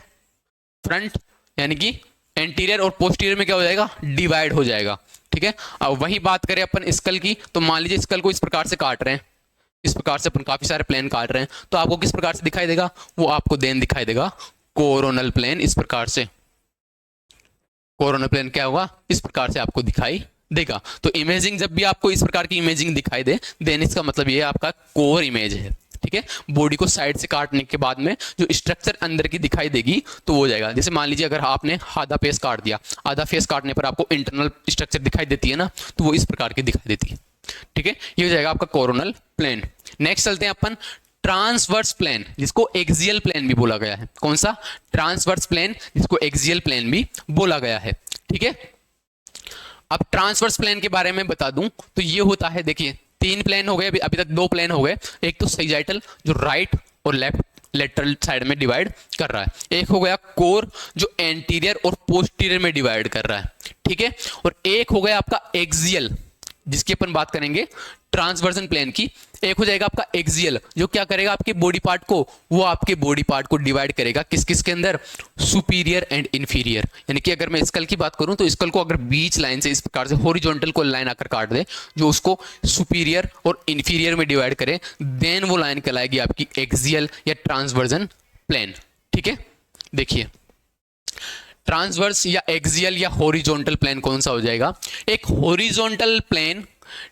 फ्रंट यानी कि एंटीरियर और पोस्टीरियर में क्या हो जाएगा, डिवाइड हो जाएगा। ठीक है, अब वही बात करें अपन स्कल की, तो मान लीजिए स्कल को इस प्रकार से काट रहे हैं, इस प्रकार से अपन काफी सारे प्लेन काट रहे हैं, तो आपको किस प्रकार से दिखाई देगा, वो आपको देन दिखाई देगा कोरोनल प्लेन, इस प्रकार से। कोरोनल प्लेन क्या होगा, इस प्रकार से आपको दिखाई देगा। तो इमेजिंग जब भी आपको इस प्रकार की इमेजिंग दिखाई दे, देन इसका मतलब ये आपका कोर इमेज है। ठीक है, बॉडी को साइड से काटने के बाद में जो स्ट्रक्चर अंदर की दिखाई देगी तो वो हो जाएगा। जैसे मान लीजिए अगर आपने आधा फेस काट दिया, आधा फेस काटने पर आपको इंटरनल स्ट्रक्चर दिखाई देती है ना, तो वो इस प्रकार की दिखाई देती है। ठीक है, ये हो जाएगा आपका कोरोनल प्लेन। नेक्स्ट चलते हैं अपन ट्रांसवर्स प्लेन, जिसको एक्सियल प्लेन भी बोला गया है। कौन सा, ट्रांसवर्स प्लेन, जिसको एक्सियल प्लेन भी बोला गया है। ठीक है, अब ट्रांसवर्स प्लेन के बारे में बता दूं तो ये होता है, देखिए तीन प्लेन हो गए, अभी तक दो प्लेन हो गए, एक तो सैजिटल जो राइट और लेफ्ट लेटरल साइड में डिवाइड कर रहा है, एक हो गया कोर जो एंटीरियर और पोस्टीरियर में डिवाइड कर रहा है। ठीक है, और एक हो गया आपका एक्सियल, जिसकी अपन बात करेंगे ट्रांसवर्जन प्लेन की। एक हो जाएगा आपका एक्सियल जो क्या करेगा, आपके बॉडी पार्ट को, वो आपके बॉडी पार्ट को डिवाइड करेगा किस किस के अंदर, सुपीरियर एंड इंफीरियर। यानी कि अगर मैं स्कल की बात करूं तो स्कल को अगर बीच लाइन से इस प्रकार से हॉरिजॉन्टल को लाइन आकर काट दे जो उसको सुपीरियर और इंफीरियर में डिवाइड करे, देन वो लाइन कहलाएगी आपकी एक्सियल या ट्रांसवर्जन प्लेन। ठीक है, देखिए ट्रांसवर्स या एक्सियल या हॉरिजॉन्टल प्लेन कौन सा हो जाएगा, एक horizontal plane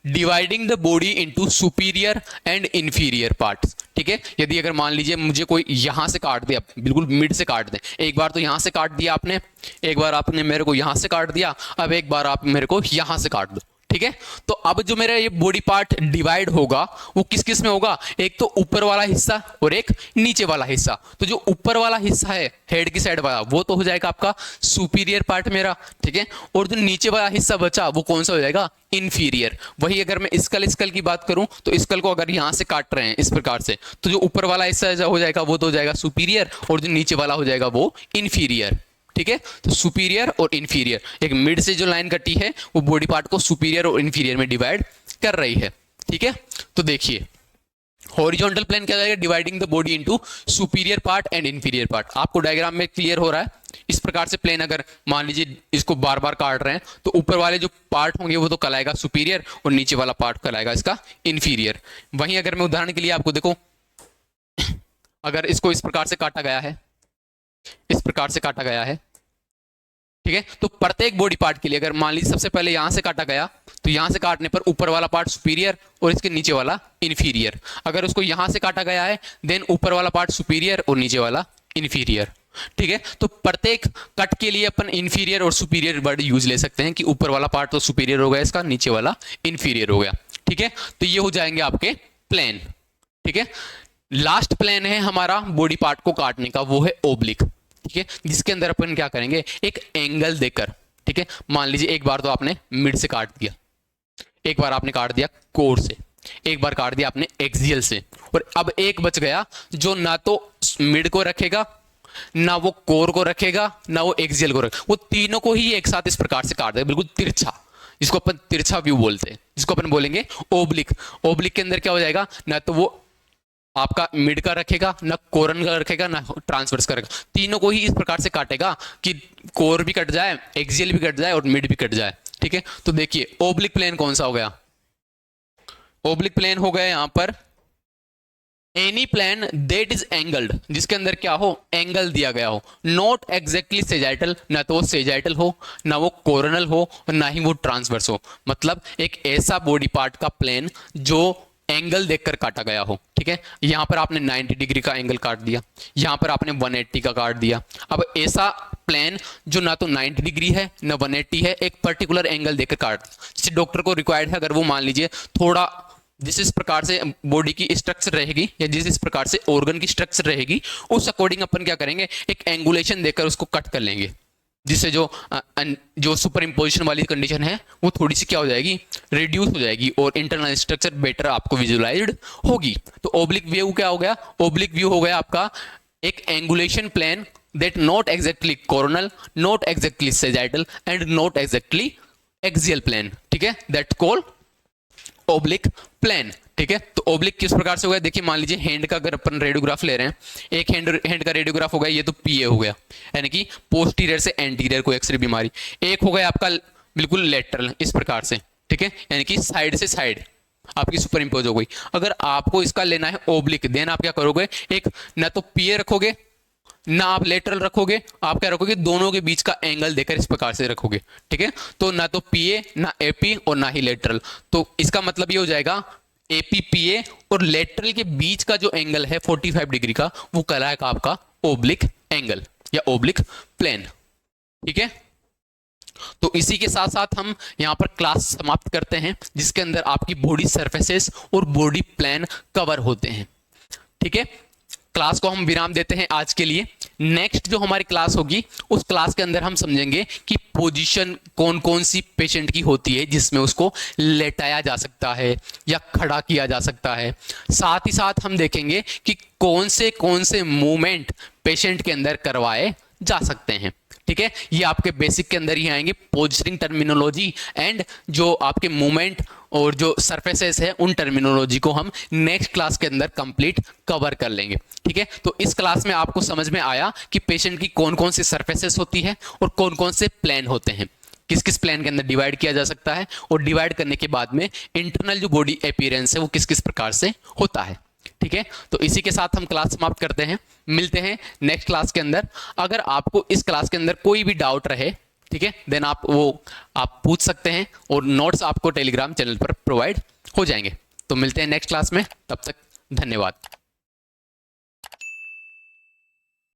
dividing the body into superior and inferior parts. ठीक है, यदि अगर मान लीजिए मुझे कोई यहां से काट दिया, बिल्कुल मिड से काट दे, एक बार तो यहां से काट दिया आपने, एक बार आपने मेरे को यहां से काट दिया, अब एक बार आप मेरे को यहां से काट दो। ठीक है, तो अब जो मेरा ये बॉडी पार्ट डिवाइड होगा वो किस किस में होगा, एक तो ऊपर वाला हिस्सा और एक नीचे वाला हिस्सा। तो जो ऊपर वाला हिस्सा है हेड की साइड वाला, वो तो हो जाएगा आपका सुपीरियर पार्ट मेरा। ठीक है, और जो नीचे वाला हिस्सा बचा वो कौन सा हो जाएगा, इंफीरियर। वही अगर मैं स्कल की बात करूं तो स्कल को अगर यहां से काट रहे हैं इस प्रकार से, तो जो ऊपर वाला हिस्सा हो जाएगा वो तो हो जाएगा सुपीरियर, और जो नीचे वाला हो जाएगा वो इंफीरियर। ठीक है, तो सुपीरियर और इंफीरियर, एक मिड से जो लाइन कटी है वो बॉडी पार्ट को सुपीरियर और इंफीरियर में डिवाइड कर रही है। ठीक है, तो देखिए हॉरिजॉन्टल प्लेन क्या जाएगा, dividing the body into superior part and inferior part. आपको डायग्राम में क्लियर हो रहा है, इस प्रकार से प्लेन अगर मान लीजिए इसको बार बार काट रहे हैं तो ऊपर वाले जो पार्ट होंगे वो तो कहलाएगा सुपीरियर और नीचे वाला पार्ट कहलाएगा इसका इंफीरियर। वहीं अगर मैं उदाहरण के लिए आपको देखो, अगर इसको इस प्रकार से काटा गया है, इस प्रकार से काटा गया है, ठीक है, तो प्रत्येक बॉडी पार्ट के लिए अगर मान लीजिए सबसे पहले यहां से काटा गया तो यहां से काटने पर ऊपर वाला पार्ट सुपीरियर और इसके नीचे वाला इंफीरियर। अगर उसको यहां से काटा गया है देन ऊपर वाला पार्ट सुपीरियर और नीचे वाला इंफीरियर। ठीक है। तो प्रत्येक कट के लिए अपन इंफीरियर और सुपीरियर वर्ड यूज ले सकते हैं कि ऊपर वाला पार्ट तो सुपीरियर हो गया इसका, नीचे वाला इंफीरियर हो गया। ठीक है, तो ये हो जाएंगे आपके प्लेन। ठीक है, लास्ट प्लेन है हमारा बॉडी पार्ट को काटने का, वो है ओब्लिक। ठीक है, जिसके अंदर अपन क्या करेंगे, एक एंगल देकर, ठीक है, मान लीजिए एक बार तो आपने मिड से काट दिया, एक बार आपने काट दिया कोर से, एक बार काट दिया आपने एक्सियल से, और अब एक बच गया जो ना तो मिड को रखेगा, ना वो कोर को रखेगा, ना वो एक्सियल को रखेगा, वो तीनों को ही एक साथ इस प्रकार से काट देगा, बिल्कुल तिरछा, जिसको अपन तिरछा व्यू बोलते हैं, जिसको अपन बोलेंगे ओब्लिक। ओब्लिक के अंदर क्या हो जाएगा, ना तो वो आपका मिड का रखेगा, ना कोरन का रखेगा, ना ट्रांसवर्स का रखेगा, तीनों को ही इस प्रकार से काटेगा कि कोर भी कट जाए, एक्सियल भी कट जाए और मिड भी कट जाए। ठीक है, तो देखिए ओब्लिक प्लेन कौन सा हो गया, ओब्लिक प्लेन हो गया यहां पर any plane that is angled, जिसके अंदर क्या हो, एंगल दिया गया हो, नॉट एग्जैक्टली सेजाइटल, ना तो वो सेजाइटल हो, ना वो कोरोनल हो, और ना ही वो ट्रांसवर्स हो, मतलब एक ऐसा बॉडी पार्ट का प्लेन जो एंगल देखकर काटा गया हो। ठीक है, यहां पर आपने 90 डिग्री का एंगल काट दिया, यहां पर आपने 180 का काट दिया। अब ऐसा प्लेन जो ना तो 90 डिग्री है ना 180 है, एक पर्टिकुलर एंगल देकर काट दिया, जैसे डॉक्टर को रिक्वायर्ड है, अगर वो मान लीजिए थोड़ा जिस इस प्रकार से बॉडी की स्ट्रक्चर रहेगी या जिस इस प्रकार से ऑर्गन की स्ट्रक्चर रहेगी, उस अकॉर्डिंग अपन क्या करेंगे, एक एंगुलेशन देकर उसको कट कर लेंगे, जिससे जो सुपर इंपोजिशन वाली कंडीशन है वो थोड़ी सी क्या हो जाएगी, रिड्यूस हो जाएगी, और इंटरनल स्ट्रक्चर बेटर आपको विजुअलाइज्ड होगी। तो ओब्लिक व्यू क्या हो गया, ओब्लिक व्यू हो गया आपका एक angulation plane that not exactly coronal, not exactly sagittal and not exactly axial plane. ठीक है, दैट कॉल्ड ओब्लिक प्लेन। ठीक है, तो ओब्लिक किस प्रकार से हो गया, देखिए मान लीजिए हैंड का अगर अपन रेडियोग्राफ ले रहे हैं, एक हैंड का रेडियोग्राफ हो गया, ये तो पीए हो गया, यानी कि पोस्टीरियर से एंटीरियर को एक्सरे बीमारी, एक हो गया आपका बिल्कुल लेटरल इस प्रकार से, ठीक है, यानी कि साइड से साइड आपकी सुपर इंपोज हो गई। अगर आपको इसका लेना है ओब्लिक, देन आप क्या करोगे, एक ना तो पीए रखोगे ना आप लेटरल रखोगे, आप क्या रखोगे, दोनों के बीच का एंगल देकर इस प्रकार से रखोगे। ठीक है, तो ना तो पीए ना एपी और ना ही लेटरल, तो इसका मतलब ये हो जाएगा एपी पीए और लेटरल के बीच का जो एंगल है 45 डिग्री का, वो कहलाएगा आपका ओब्लिक एंगल या ओब्लिक प्लेन। ठीक है, तो इसी के साथ साथ हम यहां पर क्लास समाप्त करते हैं, जिसके अंदर आपकी बॉडी सरफेसेस और बॉडी प्लान कवर होते हैं। ठीक है, क्लास को हम विराम देते हैं आज के लिए। नेक्स्ट जो हमारी क्लास होगी, उस क्लास के अंदर हम समझेंगे कि पोजीशन कौन कौन सी पेशेंट की होती है जिसमें उसको लेटाया जा सकता है या खड़ा किया जा सकता है। साथ ही साथ हम देखेंगे कि कौन से मूवमेंट पेशेंट के अंदर करवाए जा सकते हैं। ठीक है, ये आपके बेसिक के अंदर ही आएंगे, पोजीशनिंग टर्मिनोलॉजी एंड जो आपके मूवमेंट और जो सरफेसेस है उन टर्मिनोलॉजी को हम नेक्स्ट क्लास के अंदर कंप्लीट कवर कर लेंगे। ठीक है, तो इस क्लास में आपको समझ में आया कि पेशेंट की कौन कौन सी सरफेसेस होती है और कौन कौन से प्लेन होते हैं, किस किस प्लेन के अंदर डिवाइड किया जा सकता है, और डिवाइड करने के बाद में इंटरनल जो बॉडी अपीयरेंस है वो किस किस प्रकार से होता है। ठीक है, तो इसी के साथ हम क्लास समाप्त करते हैं, मिलते हैं नेक्स्ट क्लास के अंदर। अगर आपको इस क्लास के अंदर कोई भी डाउट रहे, ठीक है, देन आप पूछ सकते हैं और नोट्स आपको टेलीग्राम चैनल पर प्रोवाइड हो जाएंगे। तो मिलते हैं नेक्स्ट क्लास में, तब तक धन्यवाद।